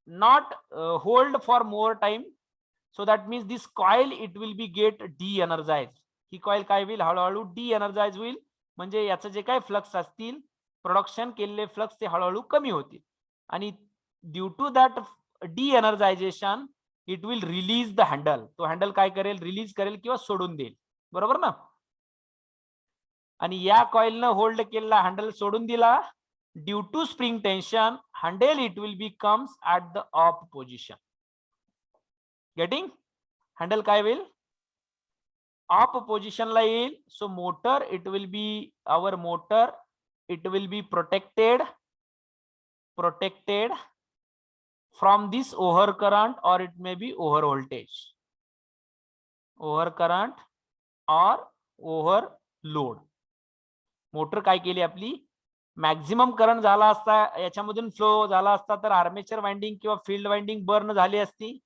not hold for more time. So that means this coil it will be get de-energized. He coil काय होईल, हळूहळू de-energized होईल. म्हणजे याचं जे काय flux असतील production केलेले flux ते हळूहळू कमी होतील आणि due to that de-energization it will release the handle. तो हँडल काय करेल, रिलीज करेल किंवा सोडून देईल. बरोबर ना? आणि या कॉइलनं होल्ड केलेला हँडल सोडून दिला, due to spring tension handle it will be comes at the off position. Getting? Handle काय होईल, ऑफ पोझिशनला येईल. So motor it will be, our motor it will be protected protected from this over current or it may be over voltage, over current or over load. Motor काय केली आपली, maximum current झाला असता, याच्यामधून flow झाला असता तर armature winding किंवा फील्ड वाइंडिंग बर्न झाली असती,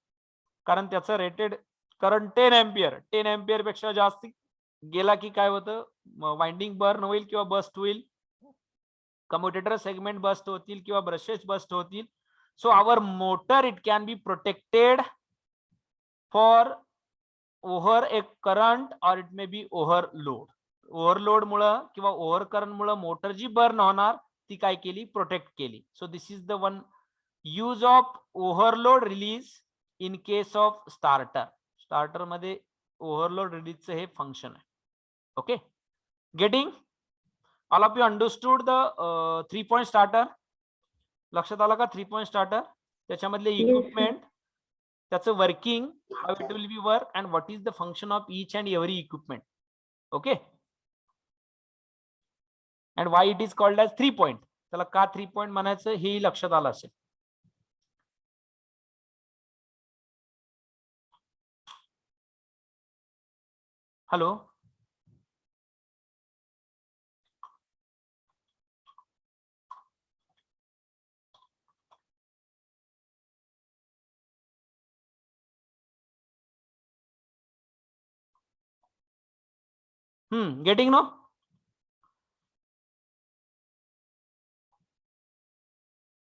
कारण त्याचं रेटेड करंट 10 एम्पियर, 10 एम्पियर पेक्षा जास्त गेला की काय होतं, वाइंडिंग बर्न होईल किंवा बस्ट होईल, कम्युटेटर सेगमेंट बस्ट होतील किंवा ब्रशेस बस्ट होतील. So our motor it can be protected for over a current और it may be over load. Overload मुळे किंवा ओव्हर करंट मुळे मोटर जी बर्न होणार ती काय केली, प्रोटेक्ट केली. So this is the one use of overload release in case of starter. Starter मध्ये ओव्हरलोड रिलीजचं हे फंक्शन आहे. Okay, getting? All of you understood the 3 point starter? लक्षात आलं का 3 पॉइंट स्टार्टर? त्याच्यामधले Yes, sir. इक्विपमेंट, त्याचं working, how it will be work and what is the function of each and every equipment. Okay, and why it is called as 3 point. त्याला का 3 point म्हणायचं हेही लक्षात आलं असेल. Hello, getting no?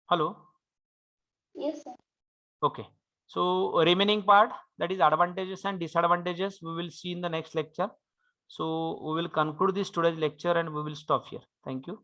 Hello. Yes, sir. Okay, so remaining part, that is advantages and disadvantages, we will see in the next lecture. So we will conclude this today's lecture and we will stop here. Thank you.